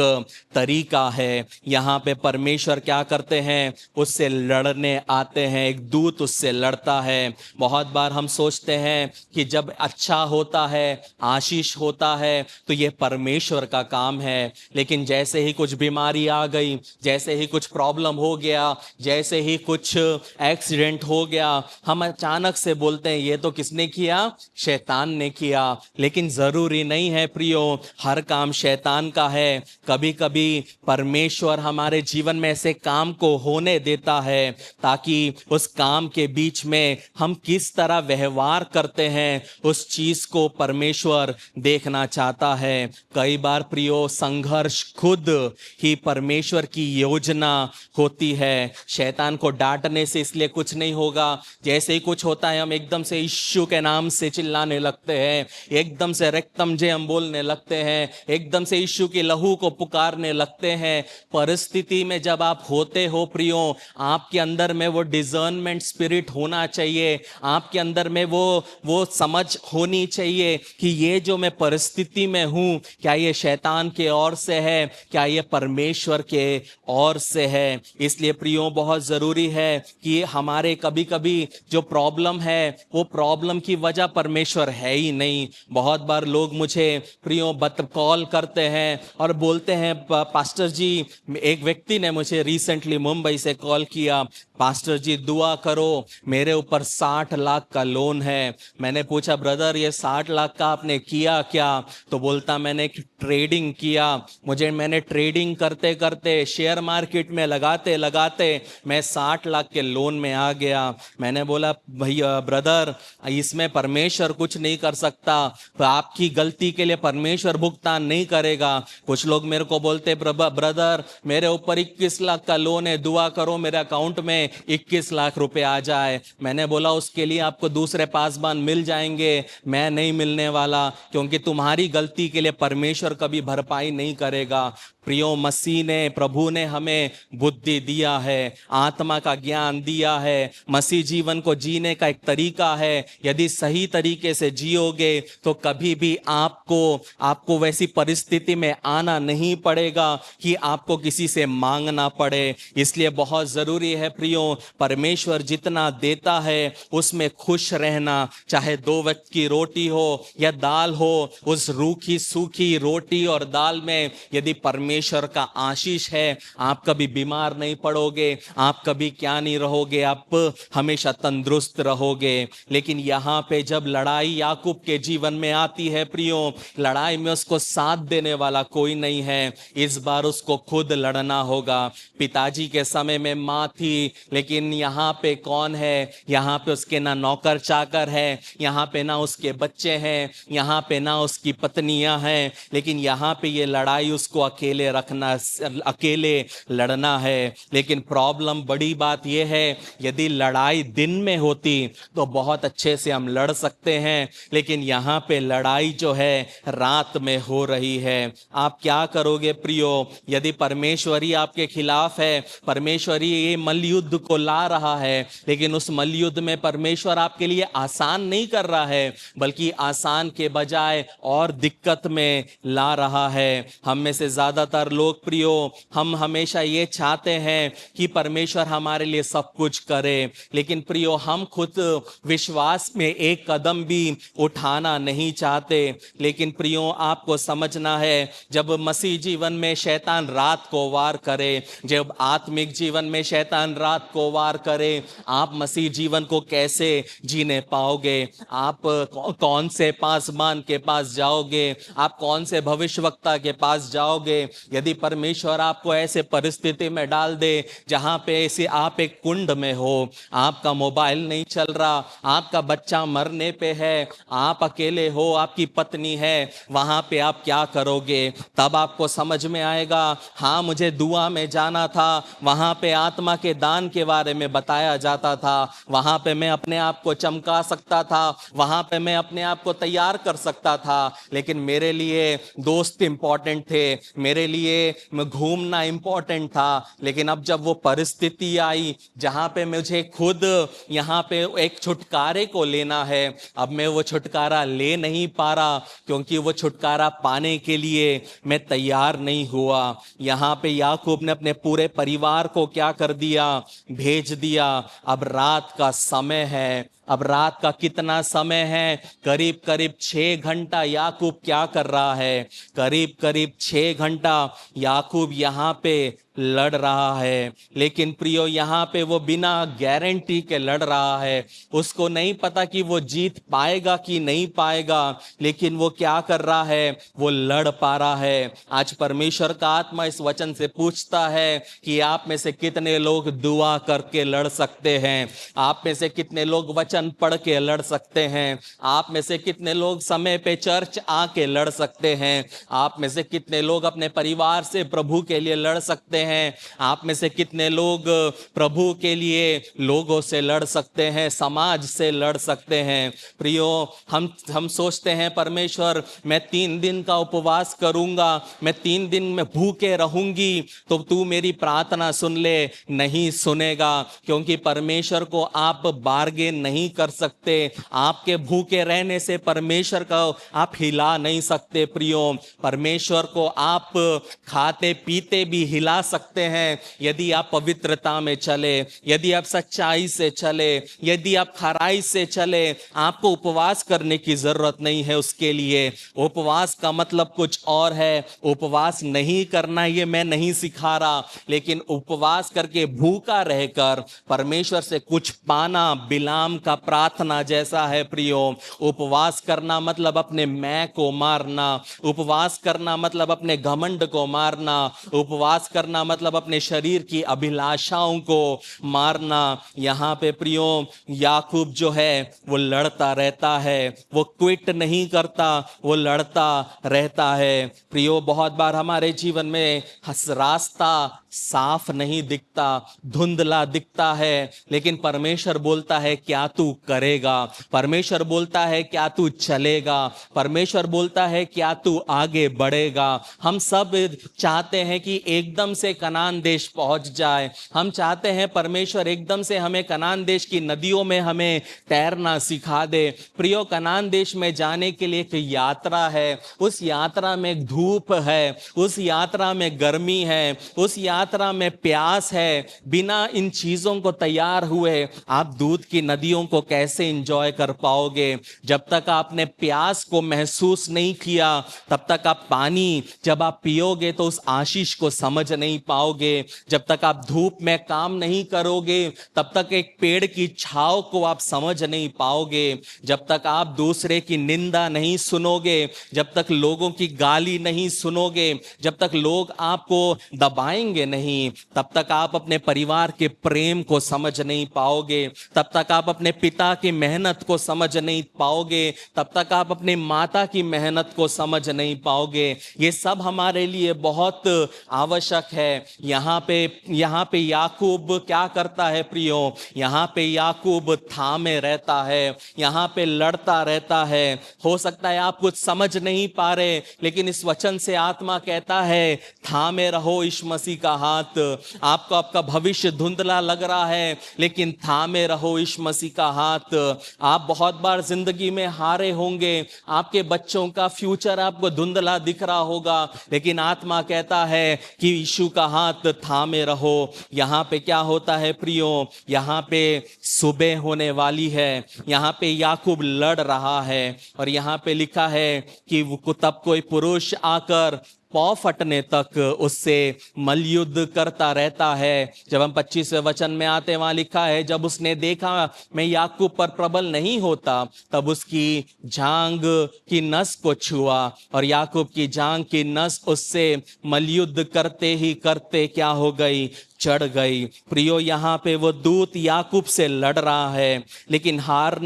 तरीका है। यहाँ पे परमेश्वर क्या करते हैं? उससे लड़ने आते हैं, एक दूत उससे लड़ता है। बहुत बार हम सोचते हैं कि जब अच्छा होता है, आशीष होता है, तो ये परमेश्वर का काम है। लेकिन जैसे ही कुछ बीमारी आ गई, जैसे ही कुछ प्रॉब्लम हो गया, जैसे ही कुछ एक्सीडेंट हो गया, हम अचानक से बोलते हैं ये तो किसने किया? शैतान ने किया। लेकिन जरूरी नहीं है प्रियो हर काम शैतान का है। कभी कभी परमेश्वर हमारे जीवन में ऐसे काम को होने देता है ताकि उस काम के बीच में हम किस तरह व्यवहार करते हैं, उस चीज को परमेश्वर देखना चाहता है। कई बार प्रियो संघर्ष खुद ही परमेश्वर की योजना होती है। शैतान को डांटने से इसलिए कुछ नहीं होगा, जैसे ही कुछ होता है हम एकदम से यीशु के नाम से चिल्लाने लगते हैं, एकदम से रक्तम जे हम बोलने लगते हैं, एकदम से यीशु के लहू को पुकारने लगते हैं। परिस्थिति में जब आप होते हो प्रियो, आपके अंदर में वो डिजर्नमेंट स्पिरिट होना चाहिए, आपके अंदर में वो समझ होनी चाहिए कि ये जो मैं परिस्थिति में हूं, क्या ये शैतान के ओर से है, क्या ये परमेश्वर के ओर से है। इसलिए प्रियो बहुत जरूरी है कि हमारे कभी कभी जो प्रॉब्लम है, वो प्रॉब्लम की वजह परमेश्वर है ही नहीं। बहुत बार लोग मुझे प्रियो कॉल करते हैं और बोलते हैं पास्टर जी, एक व्यक्ति ने मुझे रिसेंटली मुंबई से कॉल किया, पास्टर जी दुआ करो, मेरे ऊपर 60 लाख का लोन है। मैंने पूछा ब्रदर ये 60 लाख का आपने किया क्या? तो बोलता मैंने ट्रेडिंग किया, मैंने ट्रेडिंग करते करते शेयर मार्केट में लगाते लगाते मैं 60 लाख के लोन में आ गया। मैंने बोला भैया ब्रदर, इसमें परमेश्वर कुछ नहीं कर सकता, तो आपकी गलती के लिए परमेश्वर भुगतान नहीं करेगा। कुछ लोग मेरे को बोलते ब्रदर मेरे ऊपर 21 लाख का लोन है, दुआ करो मेरे अकाउंट में 21 लाख रुपए आ जाए। मैंने बोला उसके लिए आपको दूसरे पासबान मिल जाएंगे, मैं नहीं मिलने वाला, क्योंकि तुम्हारी गलती के लिए परमेश्वर कभी भरपाई नहीं करेगा। प्रियो मसीह ने, प्रभु ने हमें बुद्धि दिया है, आत्मा का ज्ञान दिया है, मसीह जीवन को जीने का एक तरीका है। यदि सही तरीके से जियोगे तो कभी भी आपको वैसी परिस्थिति में आना नहीं पड़ेगा कि आपको किसी से मांगना पड़े। इसलिए बहुत जरूरी है प्रियो, परमेश्वर जितना देता है उसमें खुश रहना। चाहे 2 वक्त की रोटी हो या दाल हो, उस रूखी सूखी रोटी और दाल में यदि परमेश्वर का आशीष है, आप कभी बीमार नहीं पड़ोगे, आप कभी क्या नहीं रहोगे, आप हमेशा तंदुरुस्त रहोगे। लेकिन यहाँ पे जब लड़ाई याकूब के जीवन में आती है प्रियो, लड़ाई में उसको साथ देने वाला कोई नहीं है, इस बार उसको खुद लड़ना होगा। पिताजी के समय में माँ थी, लेकिन यहाँ पे कौन है? यहाँ पे उसके ना नौकर चाकर है, यहाँ पे ना उसके बच्चे हैं, यहाँ पे ना उसकी पत्नियां हैं, लेकिन यहाँ पे ये लड़ाई उसको अकेले लड़ना है। लेकिन प्रॉब्लम, बड़ी बात यह है, यदि लड़ाई दिन में होती तो बहुत अच्छे से हम लड़ सकते हैं, लेकिन यहाँ पे लड़ाई जो है रात में हो रही है। आप क्या करोगे प्रियो? यदि परमेश्वर ही आपके खिलाफ है, परमेश्वर ही ये मल्लयुद्ध को ला रहा है, लेकिन उस मल्लयुद्ध में परमेश्वर आपके लिए आसान नहीं कर रहा है, बल्कि आसान के बजाय और दिक्कत में ला रहा है। हम में से ज्यादातर ज़्यादातर लोग प्रियो, हम हमेशा ये चाहते हैं कि परमेश्वर हमारे लिए सब कुछ करे, लेकिन प्रियो हम खुद विश्वास में एक कदम भी उठाना नहीं चाहते। लेकिन प्रियो आपको समझना है, जब मसीह जीवन में शैतान रात को वार करे, जब आत्मिक जीवन में शैतान रात को वार करे, आप मसीह जीवन को कैसे जीने पाओगे? आप कौन से पासबान के पास जाओगे? आप कौन से भविष्यवक्ता के पास जाओगे? यदि परमेश्वर आपको ऐसे परिस्थिति में डाल दे जहां पे ऐसे आप एक कुंड में हो, आपका मोबाइल नहीं चल रहा, आपका बच्चा मरने पे है, आप अकेले हो, आपकी पत्नी है, वहां पे आप क्या करोगे? तब आपको समझ में आएगा, हाँ मुझे दुआ में जाना था, वहां पे आत्मा के दान के बारे में बताया जाता था, वहां पे मैं अपने आप को चमका सकता था, वहां पे मैं अपने आप को तैयार कर सकता था, लेकिन मेरे लिए दोस्त इंपॉर्टेंट थे, मेरे लिए घूमना इंपॉर्टेंट था। लेकिन अब जब वो परिस्थिति आई जहां पे मुझे खुद यहाँ पे एक छुटकारे को लेना है, अब मैं वो छुटकारा ले नहीं पा रहा, क्योंकि वो छुटकारा पाने के लिए मैं तैयार नहीं हुआ। यहाँ पे याकूब ने अपने पूरे परिवार को क्या कर दिया? भेज दिया। अब रात का समय है। अब रात का कितना समय है? करीब करीब 6 घंटा याकूब क्या कर रहा है? करीब करीब 6 घंटा याकूब यहाँ पे लड़ रहा है। लेकिन प्रियो, यहाँ पे वो बिना गारंटी के लड़ रहा है। उसको नहीं पता कि वो जीत पाएगा कि नहीं पाएगा, लेकिन वो क्या कर रहा है? वो लड़ पा रहा है। आज परमेश्वर का आत्मा इस वचन से पूछता है कि आप में से कितने लोग दुआ करके लड़ सकते हैं? आप में से कितने लोग वचन पढ़ के लड़ सकते हैं? आप में से कितने लोग समय पे चर्च आके लड़ सकते हैं? आप में से कितने लोग अपने परिवार से प्रभु के लिए लड़ सकते हैं? आप में से कितने लोग प्रभु के लिए लोगों से लड़ सकते हैं, समाज से लड़ सकते हैं? प्रियो, हम सोचते हैं परमेश्वर मैं 3 दिन का उपवास करूंगा, मैं 3 दिन में भूखे रहूंगी तो तू मेरी प्रार्थना सुन ले। नहीं सुनेगा, क्योंकि परमेश्वर को आप बार्गेन नहीं कर सकते। आपके भूखे रहने से परमेश्वर को आप हिला नहीं सकते। प्रियो, परमेश्वर को आप खाते पीते भी हिला सकते हैं यदि आप पवित्रता में चले, यदि आप सच्चाई से चले, यदि आप खराई से चले। आपको उपवास करने की जरूरत नहीं है उसके लिए। उपवास का मतलब कुछ और है। उपवास नहीं करना ये मैं नहीं सिखा रहा, लेकिन उपवास करके भूखा रहकर परमेश्वर से कुछ पाना बिलाम का प्रार्थना जैसा है। प्रियो, उपवास करना मतलब अपने मैं को मारना। उपवास करना मतलब अपने घमंड को मारना। उपवास करना मतलब अपने शरीर की अभिलाषाओं को मारना। यहाँ पे प्रियो, याकूब जो है वो लड़ता रहता है, वो क्विट नहीं करता, वो लड़ता रहता है। प्रियो, बहुत बार हमारे जीवन में रास्ता साफ नहीं दिखता, धुंधला दिखता है, लेकिन परमेश्वर बोलता है क्या तू करेगा? परमेश्वर बोलता है क्या तू चलेगा? परमेश्वर बोलता है क्या तू आगे बढ़ेगा? हम सब चाहते हैं कि एकदम से कनान देश पहुंच जाए। हम चाहते हैं परमेश्वर एकदम से हमें कनान देश की नदियों में हमें तैरना सिखा दे। प्रियो, कनान देश में जाने के लिए एक यात्रा है। उस यात्रा में धूप है, उस यात्रा में गर्मी है, उस यात्रा में प्यास है। बिना इन चीजों को तैयार हुए आप दूध की नदियों को कैसे एंजॉय कर पाओगे? जब तक आपने प्यास को महसूस नहीं किया, तब तक आप पानी जब आप पियोगे तो उस आशीष को समझ नहीं पाओगे। जब तक आप धूप में काम नहीं करोगे, तब तक एक पेड़ की छांव को आप समझ नहीं पाओगे। जब तक आप दूसरे की निंदा नहीं सुनोगे, जब तक लोगों की गाली नहीं सुनोगे, जब तक लोग आपको दबाएंगे नहीं, तब तक आप अपने परिवार के प्रेम को समझ नहीं पाओगे। तब तक आप अपने पिता की मेहनत को समझ नहीं पाओगे। तब तक आप अपनी माता की मेहनत को समझ नहीं पाओगे। ये सब हमारे लिए बहुत आवश्यक है। यहाँ पे याकूब क्या करता है प्रियो? यहाँ पे याकूब थामे रहता है, यहाँ पे लड़ता रहता है। हो सकता है आप कुछ समझ नहीं पा रहे, लेकिन इस वचन से आत्मा कहता है थामे रहो इस मसीह का हाथ। आपको आपका भविष्य धुंधला लग रहा है, लेकिन थामे रहो यीशु मसीह का हाथ। आप बहुत बार जिंदगी में हारे होंगे, आपके बच्चों का फ्यूचर आपको धुंधला दिख रहा होगा, लेकिन आत्मा कहता है कि यीशु का हाथ थामे रहो। यहाँ पे क्या होता है प्रियो, यहाँ पे सुबह होने वाली है, यहाँ पे याकूब लड़ रहा है, और यहाँ पे लिखा है कि तब कोई पुरुष आकर पौ फटने तक उससे मल्लयुद्ध करता रहता है। जब हम 25वें वचन में आते वहां लिखा है, जब उसने देखा मैं याकूब पर प्रबल नहीं होता, तब उसकी जांग की नस को छुआ, और याकूब की जांग की नस उससे मल्लयुद्ध करते ही करते क्या हो गई, चढ़ गई। प्रियो, यहाँ पे वो दूत याकूब से लड़ रहा है, लेकिन हार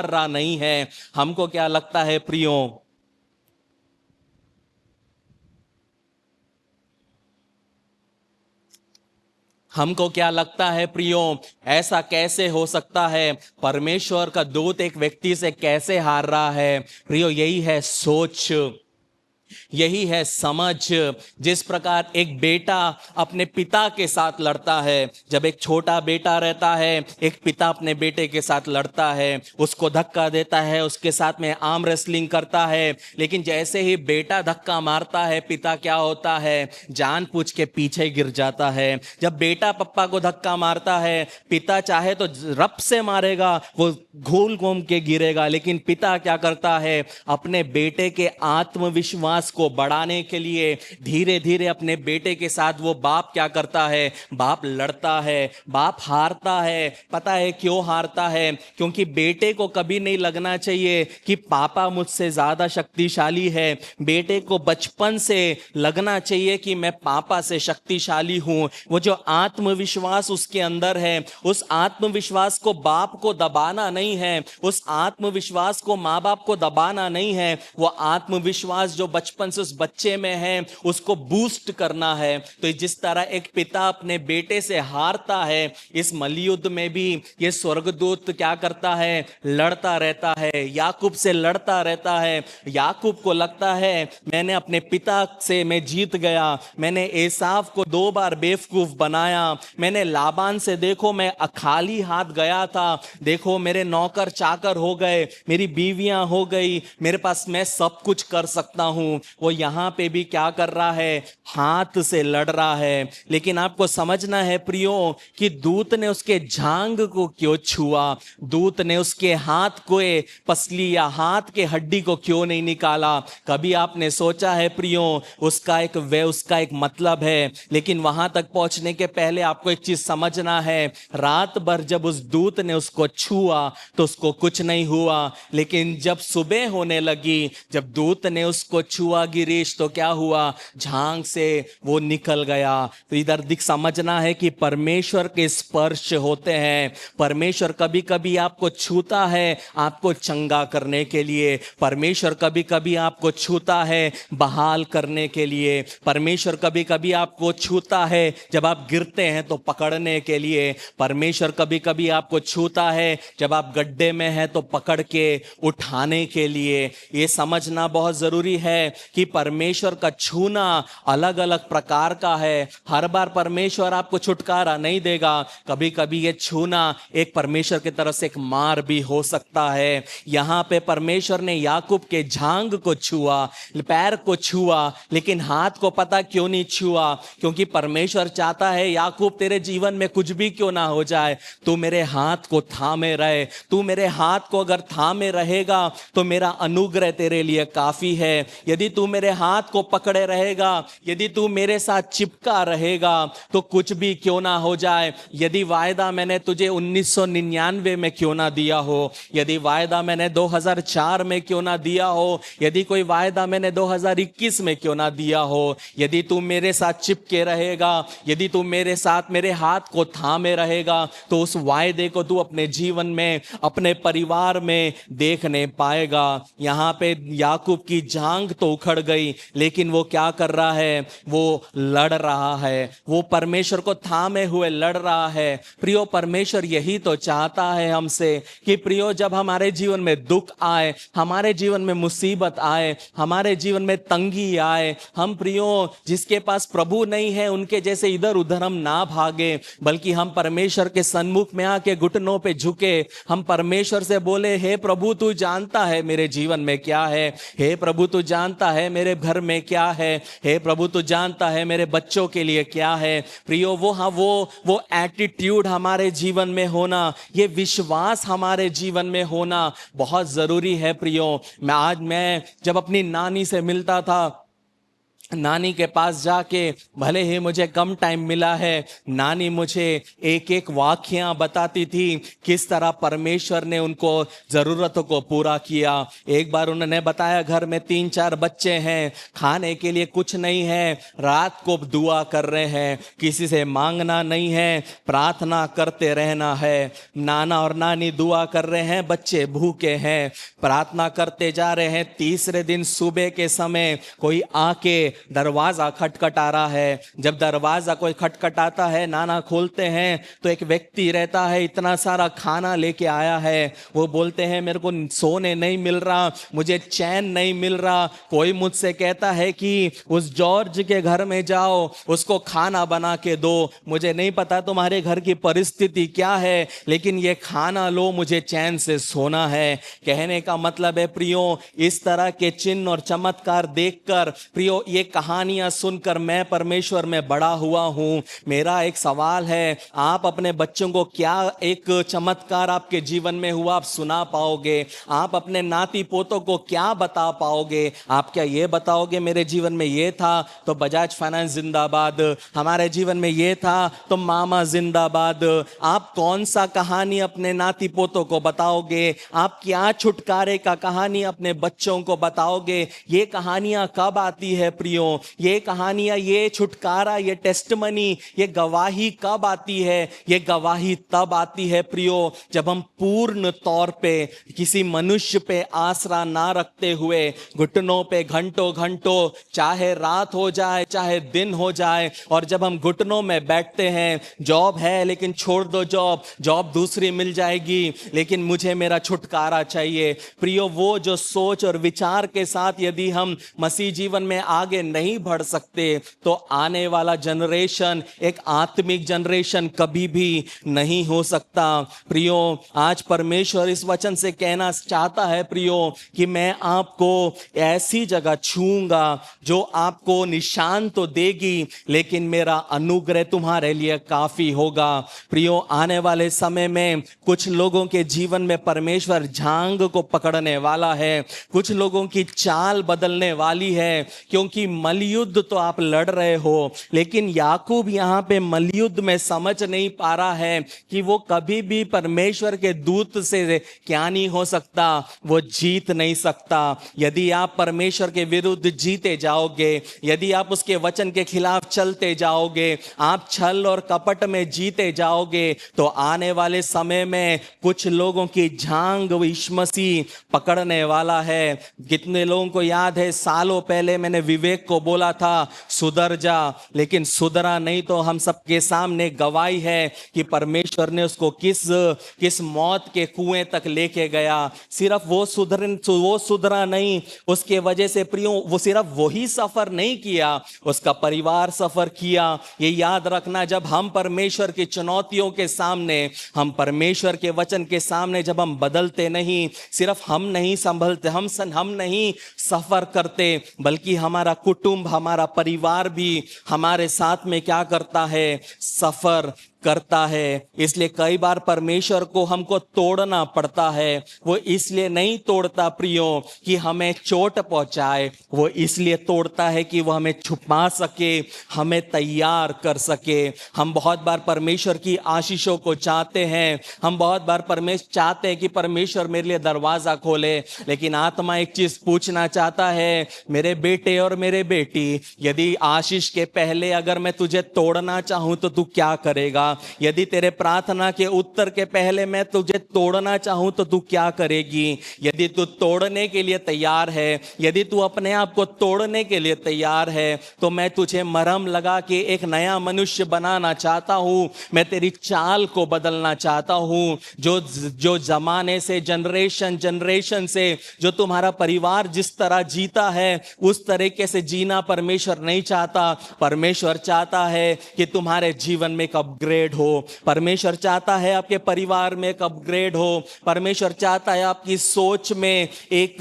रहा नहीं है। हमको क्या लगता है प्रियो, हमको क्या लगता है प्रियो, ऐसा कैसे हो सकता है? परमेश्वर का दूत एक व्यक्ति से कैसे हार रहा है? प्रियो, यही है सोच, यही है समझ। जिस प्रकार एक बेटा अपने पिता के साथ लड़ता है, जब एक छोटा बेटा रहता है, एक पिता अपने बेटे के साथ लड़ता है, उसको धक्का देता है, उसके साथ में आर्म रेसलिंग करता है, लेकिन जैसे ही बेटा धक्का मारता है, पिता क्या होता है, जानबूझ के पीछे गिर जाता है। जब बेटा पप्पा को धक्का मारता है, पिता चाहे तो रप से मारेगा, वो घूम घूम के गिरेगा, लेकिन पिता क्या करता है, अपने बेटे के आत्मविश्वास को बढ़ाने के लिए धीरे धीरे अपने बेटे के साथ वो बाप क्या करता है, बाप लड़ता है, बाप हारता है। पता है क्यों हारता है? क्योंकि बेटे को कभी नहीं लगना चाहिए कि पापा मुझसे ज्यादा शक्तिशाली है। बेटे को बचपन से लगना चाहिए कि मैं पापा से शक्तिशाली हूं। वो जो आत्मविश्वास उसके अंदर है, उस आत्मविश्वास को बाप को दबाना नहीं है, उस आत्मविश्वास को माँ बाप को दबाना नहीं है। वो आत्मविश्वास जो बचपन से उस बच्चे में है, उसको बूस्ट करना है। तो जिस तरह एक पिता अपने बेटे से हारता है, इस मल्लयुद्ध में भी ये स्वर्गदूत क्या करता है, लड़ता रहता है, याकूब से लड़ता रहता है। याकूब को लगता है मैंने अपने पिता से मैं जीत गया, मैंने एसाव को 2 बार बेवकूफ बनाया, मैंने लाबान से देखो मैं खाली हाथ गया था, देखो मेरे नौकर चाकर हो गए, मेरी बीवियां हो गई, मेरे पास मैं सब कुछ कर सकता हूं। वो यहां पे भी क्या कर रहा है, हाथ से लड़ रहा है। लेकिन आपको समझना है प्रियो कि दूत ने उसके जांग को क्यों छुआ, दूत ने उसके हाथ को पसली या हाथ के हड्डी को क्यों नहीं निकाला? कभी आपने सोचा है प्रियो, उसका एक मतलब है। लेकिन वहां तक पहुंचने के पहले आपको एक चीज समझना है, रात भर जब उस दूत ने उसको छुआ तो उसको कुछ नहीं हुआ, लेकिन जब सुबह होने लगी, जब दूत ने उसको छुआ गिरीश, तो क्या हुआ, झांग से वो निकल गया। तो इधर समझना है कि परमेश्वर के स्पर्श होते हैं। परमेश्वर कभी कभी आपको छूता है आपको चंगा करने के लिए, परमेश्वर कभी कभी आपको छूता है बहाल करने के लिए, परमेश्वर कभी कभी आपको छूता है जब आप गिरते हैं तो पकड़ने के लिए, परमेश्वर कभी कभी आपको छूता है जब आप गड्ढे में हैं तो पकड़ के उठाने के लिए। ये समझना बहुत जरूरी है कि परमेश्वर का छूना अलग अलग प्रकार का है। हर बार परमेश्वर आपको छुटकारा नहीं देगा, कभी कभी ये छूना एक परमेश्वर की तरफ से एक मार भी हो सकता है। यहां पे परमेश्वर ने याकूब के जांग को छुआ, पैर को छुआ, लेकिन हाथ को पता क्यों नहीं छुआ? क्योंकि परमेश्वर चाहता है याकूब तेरे जीवन में कुछ भी क्यों ना हो जाए, तू मेरे हाथ को थामे रहे। तू मेरे हाथ को अगर थामे रहेगा तो मेरा अनुग्रह तेरे लिए काफी है। यदि तू मेरे हाथ को पकड़े रहेगा, यदि तू मेरे साथ चिपका रहेगा, तो कुछ भी क्यों ना हो जाए, यदि वायदा मैंने तुझे 1999 में क्यों ना दिया हो, यदि वायदा मैंने 2004 में क्यों ना दिया हो, यदि कोई वायदा मैंने 2021 में क्यों ना दिया हो, यदि तू मेरे साथ चिपके रहेगा, यदि तू मेरे साथ मेरे हाथ को थामे रहेगा, तो उस वायदे को तू अपने जीवन में, अपने परिवार में देखने पाएगा। यहाँ पे याकूब की जांग तो उखड़ गई, लेकिन वो क्या कर रहा है, वो लड़ रहा है, वो परमेश्वर को थामे हुए लड़ रहा है। प्रियो, परमेश्वर यही तो चाहता है हमसे कि प्रियो, जब हमारे जीवन में दुख आए, हमारे जीवन में मुसीबत आए, हमारे जीवन में तंगी आए, हम प्रियो जिसके पास प्रभु नहीं है उनके जैसे इधर उधर हम ना भागे, बल्कि हम परमेश्वर के सन्मुख में आके घुटनों पे झुके, हम परमेश्वर से बोले, हे प्रभु तू जानता है मेरे जीवन में क्या है, हे प्रभु तू जानता है मेरे घर में क्या है, हे प्रभु तू जानता है मेरे बच्चों के लिए क्या है। प्रियो, वो एटीट्यूड हमारे जीवन में होना, ये विश्वास हमारे जीवन में होना बहुत जरूरी है। प्रियो, मैं जब अपनी नानी से मिलता था, नानी के पास जाके, भले ही मुझे कम टाइम मिला है, नानी मुझे एक एक वाक्या बताती थी किस तरह परमेश्वर ने उनको जरूरतों को पूरा किया। एक बार उन्होंने बताया, घर में 3-4 बच्चे हैं, खाने के लिए कुछ नहीं है, रात को दुआ कर रहे हैं, किसी से मांगना नहीं है, प्रार्थना करते रहना है। नाना और नानी दुआ कर रहे हैं, बच्चे भूखे हैं, प्रार्थना करते जा रहे हैं। तीसरे दिन सुबह के समय कोई आके दरवाजा खटखटा रहा है। जब दरवाजा कोई खटखटाता है, नाना खोलते हैं तो एक व्यक्ति रहता है, इतना सारा खाना लेके आया है। वो बोलते हैं, मेरे को सोने नहीं मिल रहा, मुझे चैन नहीं मिल रहा। कोई मुझसे कहता है कि उस जॉर्ज के घर में जाओ, उसको खाना बना के दो। मुझे नहीं पता तुम्हारे घर की परिस्थिति क्या है, लेकिन ये खाना लो, मुझे चैन से सोना है। कहने का मतलब है प्रियो, इस तरह के चिन्ह और चमत्कार देखकर, प्रियो, ये कहानियां सुनकर मैं परमेश्वर में बड़ा हुआ हूं। मेरा एक सवाल है, आप अपने बच्चों को क्या एक चमत्कार आपके जीवन में हुआ आप सुना पाओगे? आप अपने नाती पोतों को क्या बता पाओगे? आप क्या ये बताओगे, मेरे जीवन में ये था तो बजाज फाइनेंस जिंदाबाद, हमारे जीवन में ये था तो मामा जिंदाबाद? आप कौन सा कहानी अपने नाती पोतों को बताओगे? आप क्या छुटकारे का कहानी अपने बच्चों को बताओगे? ये कहानियां कब आती है प्रियो? ये कहानियां, ये छुटकारा, ये टेस्टमनी, ये गवाही कब आती है? ये गवाही तब आती है प्रियो, जब हम पूर्ण तौर पे किसी मनुष्य पे आसरा ना रखते हुए घुटनों पे घंटों घंटों, चाहे रात हो जाए चाहे दिन हो जाए, और जब हम घुटनों में बैठते हैं, जॉब है लेकिन छोड़ दो जॉब दूसरी मिल जाएगी, लेकिन मुझे मेरा छुटकारा चाहिए। प्रियो, वो जो सोच और विचार के साथ यदि हम मसीह जीवन में आगे नहीं बढ़ सकते, तो आने वाला जनरेशन एक आत्मिक जनरेशन कभी भी नहीं हो सकता। प्रियो, आज परमेश्वर इस वचन से कहना चाहता है प्रियो, कि मैं आपको ऐसी जगह छूंगा जो आपको निशान तो देगी, लेकिन मेरा अनुग्रह तुम्हारे लिए काफी होगा। प्रियो, आने वाले समय में कुछ लोगों के जीवन में परमेश्वर झांग को पकड़ने वाला है, कुछ लोगों की चाल बदलने वाली है, क्योंकि मलयुद्ध तो आप लड़ रहे हो, लेकिन याकूब यहां पे मलयुद्ध में समझ नहीं पा रहा है कि वो कभी भी परमेश्वर के दूत से क्या नहीं हो सकता, वो जीत नहीं सकता। यदि आप परमेश्वर के विरुद्ध जीते जाओगे, यदि आप उसके वचन के खिलाफ चलते जाओगे, आप छल और कपट में जीते जाओगे, तो आने वाले समय में कुछ लोगों की झांग यीशु मसीह पकड़ने वाला है। कितने लोगों को याद है, सालों पहले मैंने विवेक को बोला था सुधर जा, लेकिन सुधरा नहीं, तो हम सबके सामने गवाही है कि परमेश्वर ने उसको किस मौत के कुएं तक लेके गया। सिर्फ वो सुधरा नहीं, उसके वजह से प्रियो, वो सिर्फ वही सफर नहीं किया, उसका परिवार सफर किया। ये याद रखना, जब हम परमेश्वर की चुनौतियों के सामने, हम परमेश्वर के वचन के सामने जब हम बदलते नहीं, सिर्फ हम नहीं संभलते, हम नहीं सफर करते, बल्कि हमारा कुटुंब, हमारा परिवार भी हमारे साथ में क्या करता है, सफर करता है। इसलिए कई बार परमेश्वर को हमको तोड़ना पड़ता है। वो इसलिए नहीं तोड़ता प्रियो कि हमें चोट पहुंचाए, वो इसलिए तोड़ता है कि वो हमें छुपा सके, हमें तैयार कर सके। हम बहुत बार परमेश्वर की आशीषों को चाहते हैं, हम बहुत बार परमेश्वर चाहते हैं कि परमेश्वर मेरे लिए दरवाजा खोले, लेकिन आत्मा एक चीज पूछना चाहता है, मेरे बेटे और मेरे बेटी, यदि आशीष के पहले अगर मैं तुझे तोड़ना चाहूं तो तू क्या करेगा? करेगा? यदि तेरे प्रार्थना के उत्तर के पहले मैं तुझे तोड़ना चाहूं तो तू क्या करेगी? यदि तू तोड़ने के लिए तैयार है, यदि तू अपने आप को तोड़ने के लिए तैयार है, तो मैं तुझे मरहम लगा के एक नया मनुष्य बनाना चाहता हूं। मैं तेरी चाल को बदलना चाहता हूं। जो जमाने से जनरेशन से जो तुम्हारा परिवार जिस तरह जीता है उस तरीके से जीना परमेश्वर नहीं चाहता। परमेश्वर चाहता है कि तुम्हारे जीवन में एक अपग्रेड हो। परमेश्वर चाहता है आपके परिवार में एक अपग्रेड हो। परमेश्वर चाहता है आपकी सोच में एक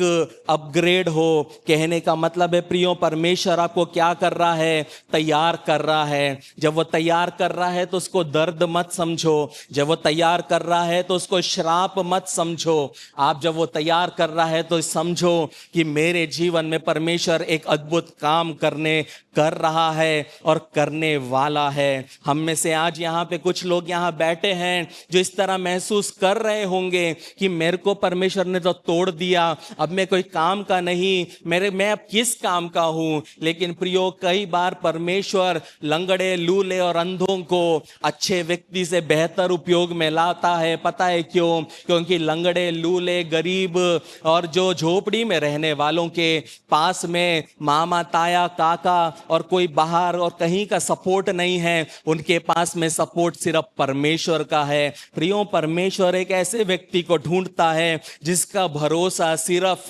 अपग्रेड हो। कहने का मतलब है प्रियो, परमेश्वर आपको क्या कर रहा है? तैयार कर रहा है। जब वो तैयार कर रहा है तो उसको दर्द मत समझो। जब वो तैयार कर रहा है तो उसको श्राप मत समझो। आप जब वो तैयार कर रहा है तो समझो कि मेरे जीवन में परमेश्वर एक अद्भुत काम कर रहा है और करने वाला है। हम में से आज यहाँ पे कुछ लोग यहाँ बैठे हैं जो इस तरह महसूस कर रहे होंगे कि मेरे को परमेश्वर ने तो तोड़ दिया, अब मैं कोई काम का नहीं, मैं अब किस काम का हूं। लेकिन प्रियो, कई बार परमेश्वर लंगड़े, लूले और अंधों को अच्छे व्यक्ति से बेहतर उपयोग में लाता है। पता है क्यों? क्योंकि लंगड़े, लूले, गरीब और जो झोपड़ी में रहने वालों के पास में मामा, ताया, काका और कोई बाहर और कहीं का सपोर्ट नहीं है। उनके पास में सपोर्ट सिर्फ परमेश्वर का है। प्रियो, परमेश्वर एक ऐसे व्यक्ति को ढूंढता है जिसका भरोसा सिर्फ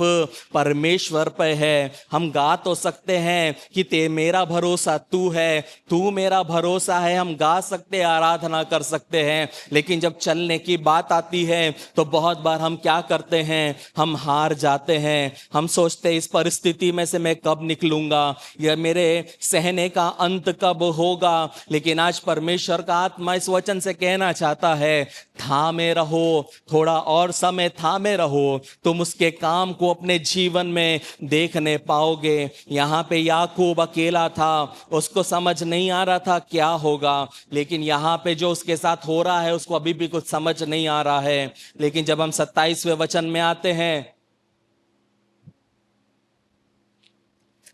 परमेश्वर पे है। हम गा तो सकते हैं कि मेरा भरोसा तू है, तू मेरा भरोसा है। हम गा सकते हैं, आराधना कर सकते हैं, लेकिन जब चलने की बात आती है तो बहुत बार हम क्या करते हैं? हम हार जाते हैं। हम सोचते हैं इस परिस्थिति में से मैं कब निकलूंगा, या मेरे सहने का अंत कब होगा। लेकिन आज परमेश्वर का आत्मा इस वचन से कहना चाहता है, थामे रहो, थोड़ा और समय थामे रहो, तुम उसके काम को अपने जीवन में देखने पाओगे। यहाँ पे याकूब अकेला था, उसको समझ नहीं आ रहा था क्या होगा, लेकिन यहाँ पे जो उसके साथ हो रहा है उसको अभी भी कुछ समझ नहीं आ रहा है। लेकिन जब हम 27वें वचन में आते हैं,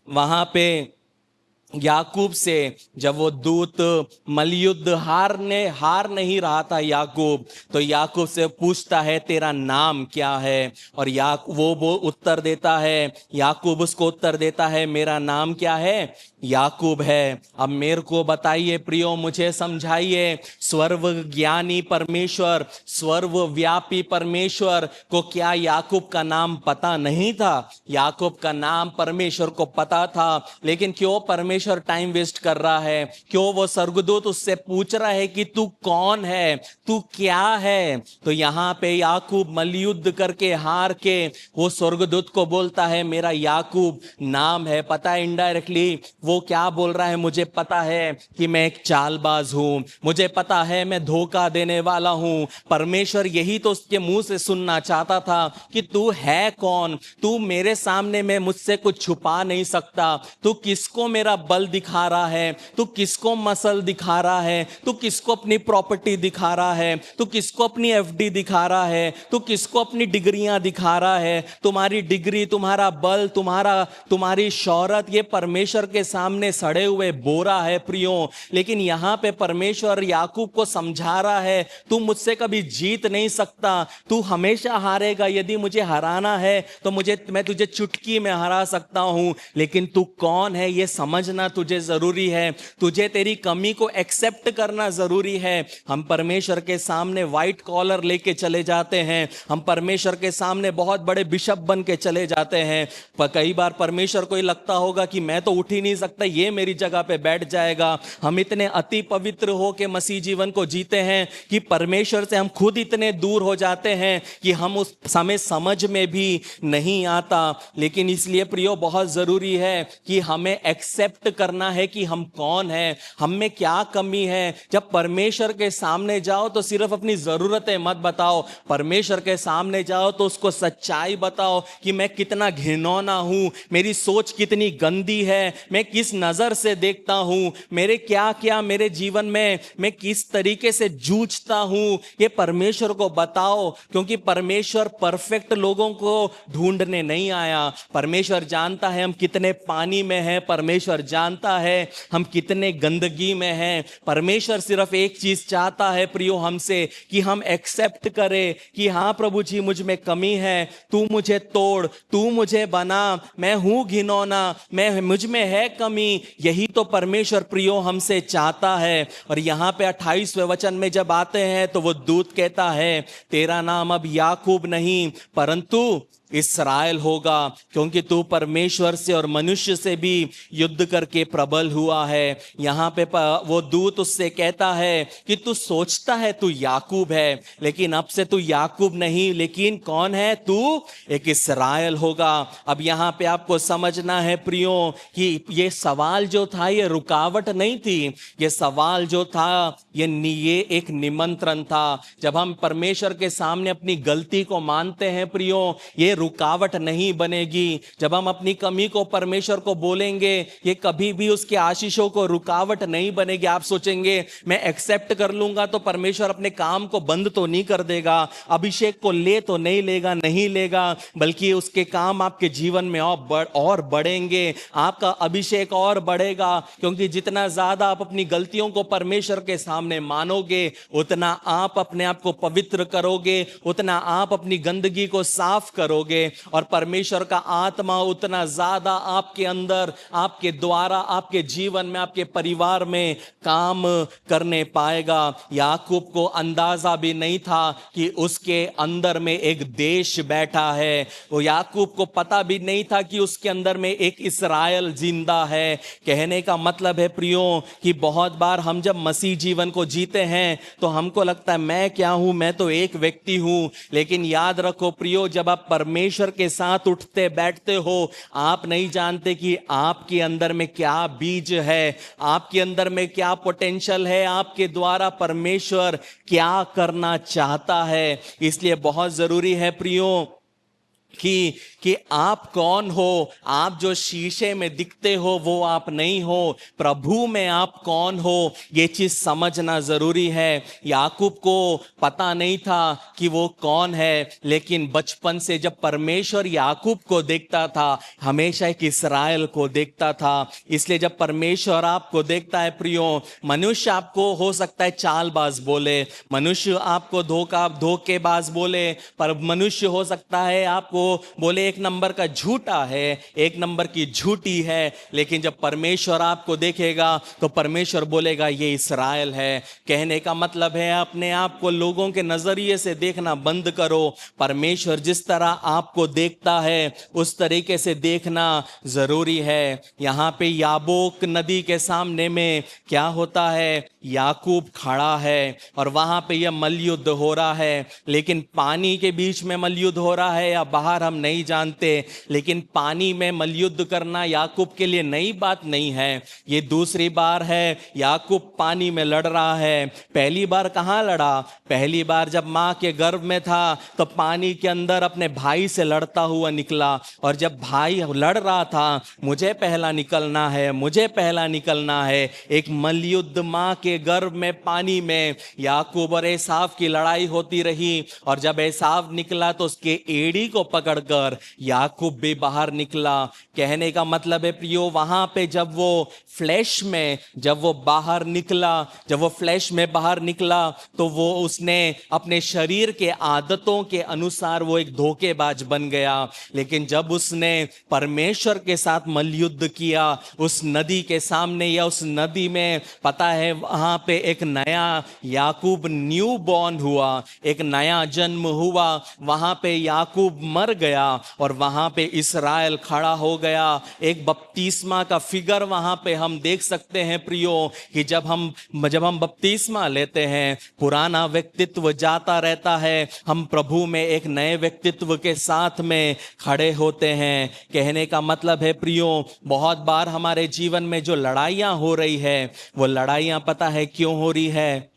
वहां पे याकूब से जब वो दूत मलयुद्ध हार नहीं रहा था याकूब, तो याकूब से पूछता है तेरा नाम क्या है? और वो उत्तर देता है, याकूब उसको उत्तर देता है, मेरा नाम क्या है? याकूब है। अब मेरे को बताइए प्रियो, मुझे समझाइए, सर्व ज्ञानी परमेश्वर, सर्वव्यापी परमेश्वर को क्या याकूब का नाम पता नहीं था? याकूब का नाम परमेश्वर को पता था, लेकिन क्यों परमेश्वर टाइम वेस्ट कर रहा है? क्यों वो स्वर्गदूत उससे पूछ रहा है कि तू कौन है, तू क्या है? तो यहाँ पे याकूब मलयुद्ध करके हार के वो स्वर्गदूत को बोलता है मेरा याकूब नाम है। पता है इनडायरेक्टली वो क्या बोल रहा है? मुझे पता है कि मैं एक चालबाज हूं, मुझे पता है मैं धोखा देने वाला हूं। परमेश्वर यही तो उसके मुंह से सुनना चाहता था कि तू है कौन? तू मेरे सामने में मुझसे कुछ छुपा नहीं सकता। तू किसको मेरा बल दिखा रहा है? तू किसको मसल दिखा रहा है? तू किसको अपनी प्रॉपर्टी दिखा रहा है? तू किसको अपनी एफडी दिखा रहा है? तू किसको अपनी डिग्रियां दिखा रहा है? तुम्हारी डिग्री, तुम्हारा बल, तुम्हारी शौहरत, ये परमेश्वर के सामने सड़े हुए बोरा है प्रियो। लेकिन यहां पे परमेश्वर याकूब को समझा रहा है, तू मुझसे कभी जीत नहीं सकता, तू हमेशा हारेगा। यदि मुझे हराना है तो मैं तुझे चुटकी में हरा सकता हूं, लेकिन तू कौन है ये समझना तुझे जरूरी है। तुझे तेरी कमी को एक्सेप्ट करना जरूरी है। हम परमेश्वर के सामने व्हाइट कॉलर लेके चले जाते हैं, हम परमेश्वर के सामने बहुत बड़े बिशप बन के चले जाते हैं, पर कई बार परमेश्वर को लगता होगा कि मैं तो उठ ही नहीं सकता, ये मेरी जगह पे बैठ जाएगा। हम इतने अति पवित्र हो के मसीह जीवन को जीते हैं कि परमेश्वर से हम खुद इतने दूर हो जाते हैं कि हम उस समय समझ में भी नहीं आता। लेकिन इसलिए प्रियो बहुत जरूरी है कि हमें एक्सेप्ट करना है कि हम कौन हैं, हम में क्या कमी है। जब परमेश्वर के सामने जाओ तो सिर्फ अपनी जरूरतें मत बताओ, परमेश्वर के सामने जाओ तो उसको सच्चाई बताओ कि मैं कितना घिनौना हूं, मेरी सोच कितनी गंदी है, मैं किस नजर से देखता हूं, मेरे क्या क्या मेरे जीवन में मैं किस तरीके से जूझता हूं, ये परमेश्वर को बताओ। क्योंकि परमेश्वर परफेक्ट लोगों को ढूंढने नहीं आया। परमेश्वर जानता है हम कितने पानी में हैं, परमेश्वर जानता है हम कितने गंदगी में हैं। परमेश्वर सिर्फ एक चीज चाहता है प्रियो हमसे, कि हम एक्सेप्ट करें कि हाँ प्रभु जी मुझ में कमी है, तू मुझे तोड़, तू मुझे बना, मैं हूं घिनौना, मैं मुझ में है कमी। यही तो परमेश्वर प्रियो हमसे चाहता है। और यहां पे 28वें वचन में जब आते हैं तो वो दूत कहता है, तेरा नाम अब याकूब नहीं परंतु इस्राएल होगा, क्योंकि तू परमेश्वर से और मनुष्य से भी युद्ध करके प्रबल हुआ है। यहां पे वो दूत उससे कहता है कि तू सोचता है तू याकूब है, लेकिन अब से तू याकूब नहीं, लेकिन कौन है तू? एक इस्राएल होगा। अब यहां पे आपको समझना है प्रियो कि ये सवाल जो था ये रुकावट नहीं थी, ये सवाल जो था ये एक निमंत्रण था। जब हम परमेश्वर के सामने अपनी गलती को मानते हैं प्रियो, ये रुकावट नहीं बनेगी। जब हम अपनी कमी को परमेश्वर को बोलेंगे, ये कभी भी उसके आशीषों को रुकावट नहीं बनेगी। आप सोचेंगे मैं एक्सेप्ट कर लूंगा तो परमेश्वर अपने काम को बंद तो नहीं कर देगा, अभिषेक को ले तो नहीं लेगा, नहीं लेगा, बल्कि उसके काम आपके जीवन में और बढ़ेंगे, आपका अभिषेक और बढ़ेगा। क्योंकि जितना ज्यादा आप अपनी गलतियों को परमेश्वर के सामने मानोगे, उतना आप अपने आप को पवित्र करोगे, उतना आप अपनी गंदगी को साफ करोगे, और परमेश्वर का आत्मा उतना ज्यादा आपके अंदर, आपके द्वारा, आपके जीवन में, आपके परिवार में काम करने पाएगा। याकूब को अंदाजा भी नहीं था कि उसके अंदर में एक देश बैठा है। वो याकूब को पता भी नहीं था कि उसके अंदर में एक इस्राएल जिंदा है। कहने का मतलब है प्रियो कि बहुत बार हम जब मसीह जीवन को जीते हैं तो हमको लगता है मैं क्या हूं, मैं तो एक व्यक्ति हूं। लेकिन याद रखो प्रियो, जब आप परमेश्वर के साथ उठते बैठते हो, आप नहीं जानते कि आपके अंदर में क्या बीज है, आपके अंदर में क्या पोटेंशियल है, आपके द्वारा परमेश्वर क्या करना चाहता है। इसलिए बहुत जरूरी है प्रियो कि आप कौन हो। आप जो शीशे में दिखते हो वो आप नहीं हो, प्रभु में आप कौन हो, ये चीज समझना जरूरी है। याकूब को पता नहीं था कि वो कौन है, लेकिन बचपन से जब परमेश्वर याकूब को देखता था, हमेशा एक इस्राएल को देखता था। इसलिए जब परमेश्वर आपको देखता है प्रियो, मनुष्य आपको हो सकता है चालबाज बोले, मनुष्य आपको धोखेबाज बोले, पर मनुष्य हो सकता है आपको बोले एक नंबर का झूठा है, एक नंबर की झूठी है। लेकिन जब परमेश्वर आपको देखेगा तो परमेश्वर बोलेगा ये इस्राएल है। कहने का मतलब है अपने आप को लोगों के नजरिए से देखना बंद करो। परमेश्वर जिस तरह आपको देखता है उस तरीके से देखना जरूरी है। यहां पे याबोक नदी के सामने में क्या होता है, याकूब खड़ा है और वहां पे यह मल्लयुद्ध हो रहा है। लेकिन पानी के बीच में मल्लयुद्ध हो रहा है या बाहर हम नहीं जानते, लेकिन पानी में मल्लयुद्ध करना याकूब के लिए नई बात नहीं है। ये दूसरी बार है याकूब पानी में लड़ रहा है। पहली बार कहां लड़ा? पहली बार जब मां के गर्भ में था तो पानी के अंदर अपने भाई से लड़ता हुआ निकला, और जब भाई लड़ रहा था मुझे पहला निकलना है, मुझे पहला निकलना है, एक मल्लयुद्ध मां के गर्भ में पानी में याकूब और एसाव की लड़ाई होती रही। और जब एसाव निकला तो उसके एड़ी को पकड़कर याकूब भी बाहर निकला। कहने का मतलब है प्रियो, वहां पे जब वो फ्लैश में, जब वो बाहर निकला, जब वो फ्लैश में बाहर निकला तो वो उसने अपने शरीर के आदतों के अनुसार वो एक धोखेबाज बन गया। लेकिन जब उसने परमेश्वर के साथ मल्लयुद्ध किया उस नदी के सामने, या उस नदी में, पता है वहां पे एक नया याकूब न्यू बॉर्न हुआ, एक नया जन्म हुआ। वहां पे याकूब मर गया और वहां पे इस्राएल खड़ा हो गया। एक बपतिस्मा का फिगर वहां पे हम देख सकते हैं प्रियो, कि जब हम बपतिस्मा लेते हैं पुराना व्यक्तित्व जाता रहता है, हम प्रभु में एक नए व्यक्तित्व के साथ में खड़े होते हैं। कहने का मतलब है प्रियो, बहुत बार हमारे जीवन में जो लड़ाइयां हो रही है वो लड़ाइयां पता है क्यों हो रही है?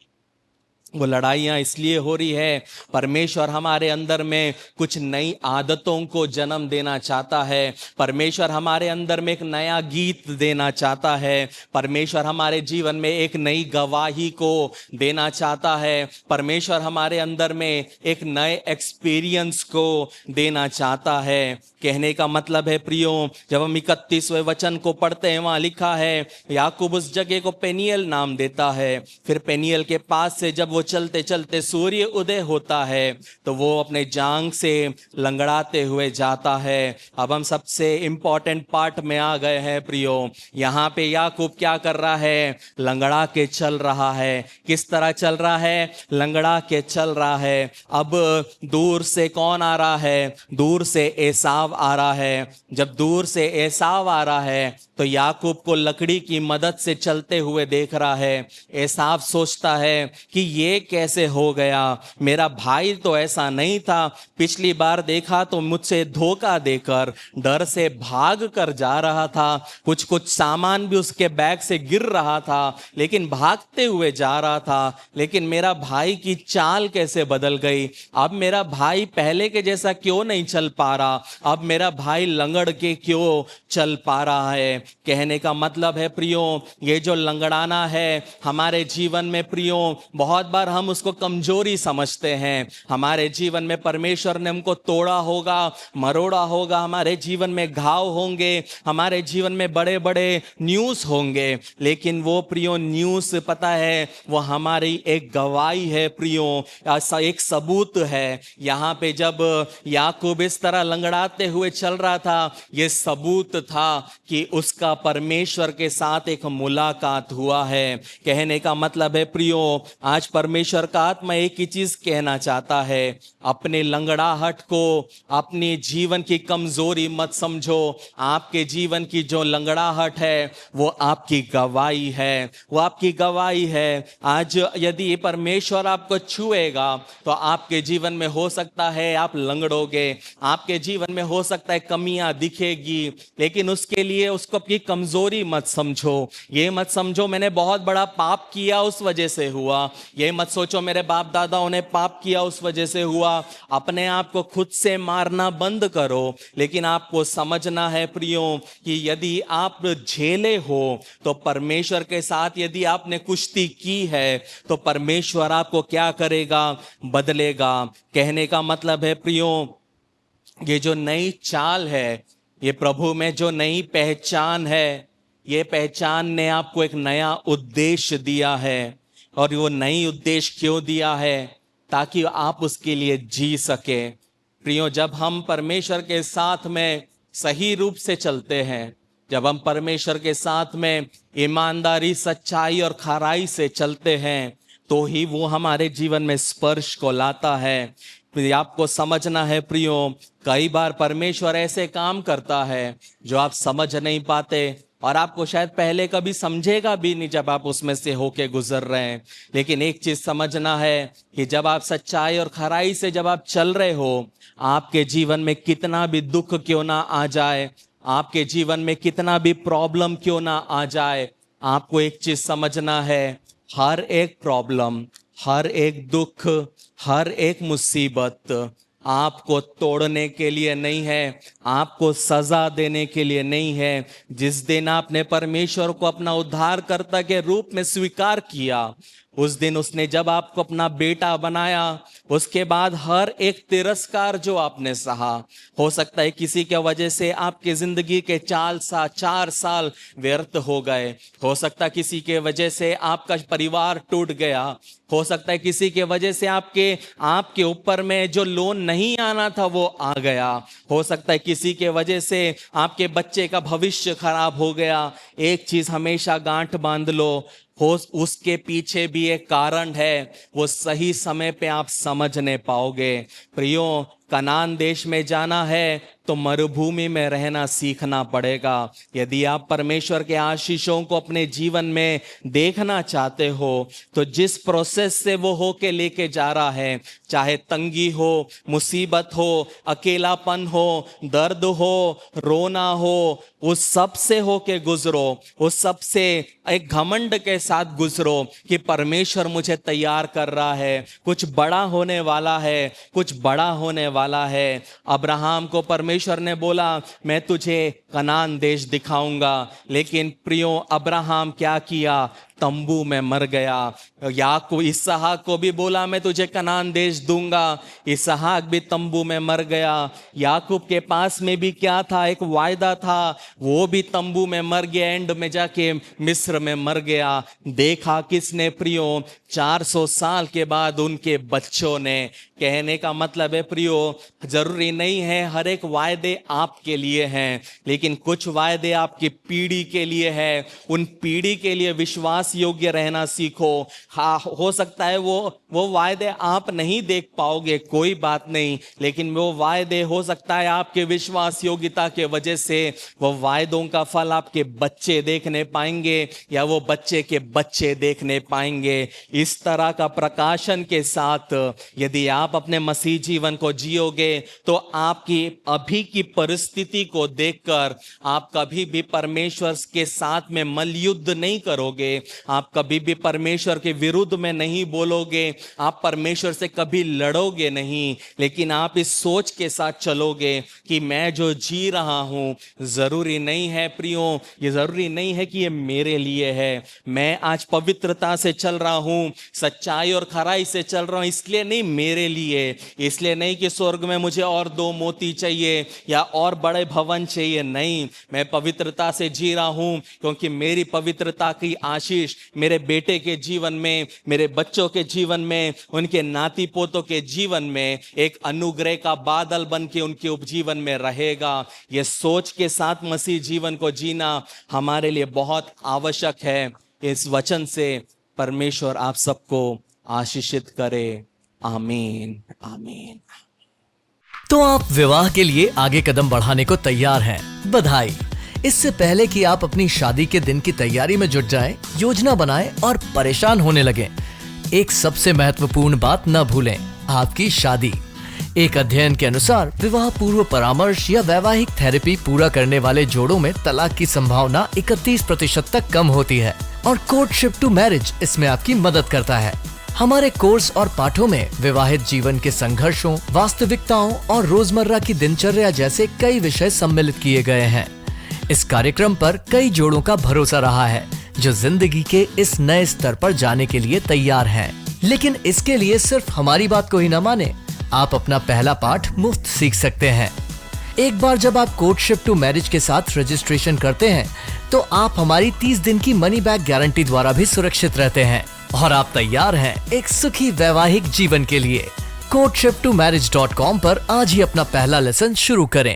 वो लड़ाइयाँ इसलिए हो रही है, परमेश्वर हमारे अंदर में कुछ नई आदतों को जन्म देना चाहता है। परमेश्वर हमारे अंदर में एक नया गीत देना चाहता है। परमेश्वर हमारे जीवन में एक नई गवाही को देना चाहता है। परमेश्वर हमारे अंदर में एक नए एक्सपीरियंस को देना चाहता है। कहने का मतलब है प्रियो, जब हम 31वें वचन को पढ़ते हैं, वहां लिखा है याकूब उस जगह को पेनियल नाम देता है। फिर पेनियल के पास से जब वो चलते चलते सूर्य उदय होता है तो वो अपने जांग से लंगड़ाते हुए जाता है। अब हम सबसे इंपॉर्टेंट पार्ट में आ गए हैं प्रियो। यहाँ पे याकूब क्या कर रहा है? लंगड़ा के चल रहा है। किस तरह चल रहा है? लंगड़ा के चल रहा है। अब दूर से कौन आ रहा है? दूर से एसाव आ रहा है। जब दूर से एसाव आ रहा है तो याकूब को लकड़ी की मदद से चलते हुए देख रहा है। एसाव सोचता है कि ये कैसे हो गया, मेरा भाई तो ऐसा नहीं था, पिछली बार देखा तो मुझसे धोखा देकर डर से भाग कर जा रहा था, कुछ कुछ सामान भी उसके बैग से गिर रहा था लेकिन भागते हुए जा रहा था। लेकिन मेरा भाई की चाल कैसे बदल गई? अब मेरा भाई पहले के जैसा क्यों नहीं चल पा रहा? अब मेरा भाई लंगड़ के क्यों चल पा रहा है? कहने का मतलब है प्रियो, ये जो लंगड़ाना है हमारे जीवन में प्रियो, बहुत बार हम उसको कमजोरी समझते हैं। हमारे जीवन में परमेश्वर ने हमको तोड़ा होगा, मरोड़ा होगा, हमारे जीवन में घाव होंगे, हमारे जीवन में बड़े बड़े न्यूज़ होंगे, लेकिन वो प्रियो न्यूज़ पता है वो हमारी एक गवाही है प्रियो, ऐसा एक सबूत है। यहाँ पे जब याकूब इस तरह लंगड़ाते हुए चल रहा था, ये सबूत था कि उसका परमेश्वर के साथ एक मुलाकात हुआ है। कहने का मतलब है प्रियो, आज परमेश्वर का आत्मा एक ही चीज कहना चाहता है, अपने लंगड़ाहट को अपने जीवन की कमजोरी मत समझो। आपके जीवन की जो लंगड़ाहट है वो आपकी गवाही है, वो आपकी गवाही है। आज यदि परमेश्वर आपको छुएगा तो आपके जीवन में हो सकता है आप लंगड़ोगे, आपके जीवन में हो सकता है कमियां दिखेगी, लेकिन उसके लिए उसको अपनी कमजोरी मत समझो। ये मत समझो मैंने बहुत बड़ा पाप किया उस वजह से हुआ, ये मत सोचो मेरे बाप दादाओं ने पाप किया उस वजह से हुआ। अपने आप को खुद से मारना बंद करो। लेकिन आपको समझना है प्रियो कि यदि आप झेले हो तो परमेश्वर के साथ यदि आपने कुश्ती की है तो परमेश्वर आपको क्या करेगा? बदलेगा। कहने का मतलब है प्रियो, ये जो नई चाल है, ये प्रभु में जो नई पहचान है, ये पहचान ने आपको एक नया उद्देश्य दिया है। और वो नई उद्देश्य क्यों दिया है? ताकि आप उसके लिए जी सके। प्रियो, जब हम परमेश्वर के साथ में सही रूप से चलते हैं, जब हम परमेश्वर के साथ में ईमानदारी, सच्चाई और खराई से चलते हैं, तो ही वो हमारे जीवन में स्पर्श को लाता है। आपको समझना है प्रियो, कई बार परमेश्वर ऐसे काम करता है जो आप समझ नहीं पाते, और आपको शायद पहले कभी समझेगा भी नहीं जब आप उसमें से होके गुजर रहे हैं। लेकिन एक चीज समझना है कि जब आप सच्चाई और खराई से जब आप चल रहे हो, आपके जीवन में कितना भी दुख क्यों ना आ जाए, आपके जीवन में कितना भी प्रॉब्लम क्यों ना आ जाए, आपको एक चीज समझना है, हर एक प्रॉब्लम, हर एक दुख, हर एक मुसीबत आपको तोड़ने के लिए नहीं है, आपको सजा देने के लिए नहीं है। जिस दिन आपने परमेश्वर को अपना उद्धारकर्ता के रूप में स्वीकार किया, उस दिन उसने जब आपको अपना बेटा बनाया, उसके बाद हर एक तिरस्कार जो आपने सहा, हो सकता है किसी के वजह से आपकी जिंदगी के 4 साल व्यर्थ हो गए, हो सकता है किसी के वजह से आपका परिवार टूट गया, हो सकता है किसी के वजह से आपके ऊपर में जो लोन नहीं आना था वो आ गया, हो सकता है किसी के वजह से आपके बच्चे का भविष्य खराब हो गया। एक चीज हमेशा गांठ बांध लो, हो उसके पीछे भी एक कारण है, वो सही समय पे आप समझ नहीं पाओगे। प्रियो, कनान देश में जाना है तो मरुभूमि में रहना सीखना पड़ेगा। यदि आप परमेश्वर के आशीषों को अपने जीवन में देखना चाहते हो तो जिस प्रोसेस से वो होके लेके जा रहा है, चाहे तंगी हो, मुसीबत हो, अकेलापन हो, दर्द हो, रोना हो, उस सब से होके गुजरो, उस सब से एक घमंड के साथ गुजरो कि परमेश्वर मुझे तैयार कर रहा है, कुछ बड़ा होने वाला है, कुछ बड़ा होने वाला है। अब्राहम को परमेश्वर ने बोला मैं तुझे कनान देश दिखाऊंगा, लेकिन प्रियो अब्राहम क्या किया, तंबू में मर गया। याकूब इसहाक को भी बोला मैं तुझे कनान देश दूंगा, इसहाक भी तंबू में मर गया। याकूब के पास में भी क्या था, एक वायदा था, वो भी तंबू में मर गया, एंड में जाके मिस्र में मर गया। देखा किसने प्रियो, 400 साल के बाद उनके बच्चों ने। कहने का मतलब है प्रियो, जरूरी नहीं है हर एक वायदे आपके लिए हैं, लेकिन कुछ वायदे आपकी पीढ़ी के लिए है। उन पीढ़ी के लिए विश्वास योग्य रहना सीखो। हाँ, हो सकता है वो वायदे आप नहीं देख पाओगे, कोई बात नहीं, लेकिन वो वायदे हो सकता है आपके विश्वास योग्यता के वजह से वो वायदों का फल आपके बच्चे देखने पाएंगे या वो बच्चे के बच्चे देखने पाएंगे। इस तरह का प्रकाशन के साथ यदि आप अपने मसीह जीवन को जियोगे तो आपकी अभी की परिस्थिति को देखकर आप कभी भी परमेश्वर के साथ में मल्लयुद्ध नहीं करोगे, आप कभी भी परमेश्वर के विरुद्ध में नहीं बोलोगे, आप परमेश्वर से कभी लड़ोगे नहीं, लेकिन आप इस सोच के साथ चलोगे कि मैं जो जी रहा हूं जरूरी नहीं है प्रियो, ये जरूरी नहीं है कि ये मेरे लिए है। मैं आज पवित्रता से चल रहा हूं, सच्चाई और खराई से चल रहा हूं, इसलिए नहीं मेरे लिए, इसलिए नहीं कि स्वर्ग में मुझे और 2 मोती चाहिए या और बड़े भवन चाहिए, नहीं, मैं पवित्रता से जी रहा हूं क्योंकि मेरी पवित्रता की आशीष मेरे बेटे के जीवन में, मेरे बच्चों के जीवन में, उनके नाती पोतों के जीवन में एक अनुग्रह का बादल बन के उनके उपजीवन में रहेगा। यह सोच के साथ मसीह जीवन को जीना हमारे लिए बहुत आवश्यक है। इस वचन से परमेश्वर आप सबको आशीषित करे। आमीन आमीन। तो आप विवाह के लिए आगे कदम बढ़ाने को तैयार हैं, बधाई। इससे पहले कि आप अपनी शादी के दिन की तैयारी में जुट जाएं, योजना बनाएं और परेशान होने लगें, एक सबसे महत्वपूर्ण बात न भूलें, आपकी शादी। एक अध्ययन के अनुसार विवाह पूर्व परामर्श या वैवाहिक थेरेपी पूरा करने वाले जोड़ों में तलाक की संभावना 31% तक कम होती है और कोर्टशिप टू मैरिज इसमें आपकी मदद करता है। हमारे कोर्स और पाठों में विवाहित जीवन के संघर्षों, वास्तविकताओं और रोजमर्रा की दिनचर्या जैसे कई विषय सम्मिलित किए गए हैं। इस कार्यक्रम पर कई जोड़ों का भरोसा रहा है जो जिंदगी के इस नए स्तर पर जाने के लिए तैयार हैं। लेकिन इसके लिए सिर्फ हमारी बात को ही न माने, आप अपना पहला पाठ मुफ्त सीख सकते हैं। एक बार जब आप कोर्टशिप टू मैरिज के साथ रजिस्ट्रेशन करते हैं तो आप हमारी 30 दिन की मनी बैक गारंटी द्वारा भी सुरक्षित रहते हैं और आप तैयार हैं एक सुखी वैवाहिक जीवन के लिए। courtship2marriage.com पर आज ही अपना पहला लेसन शुरू करें।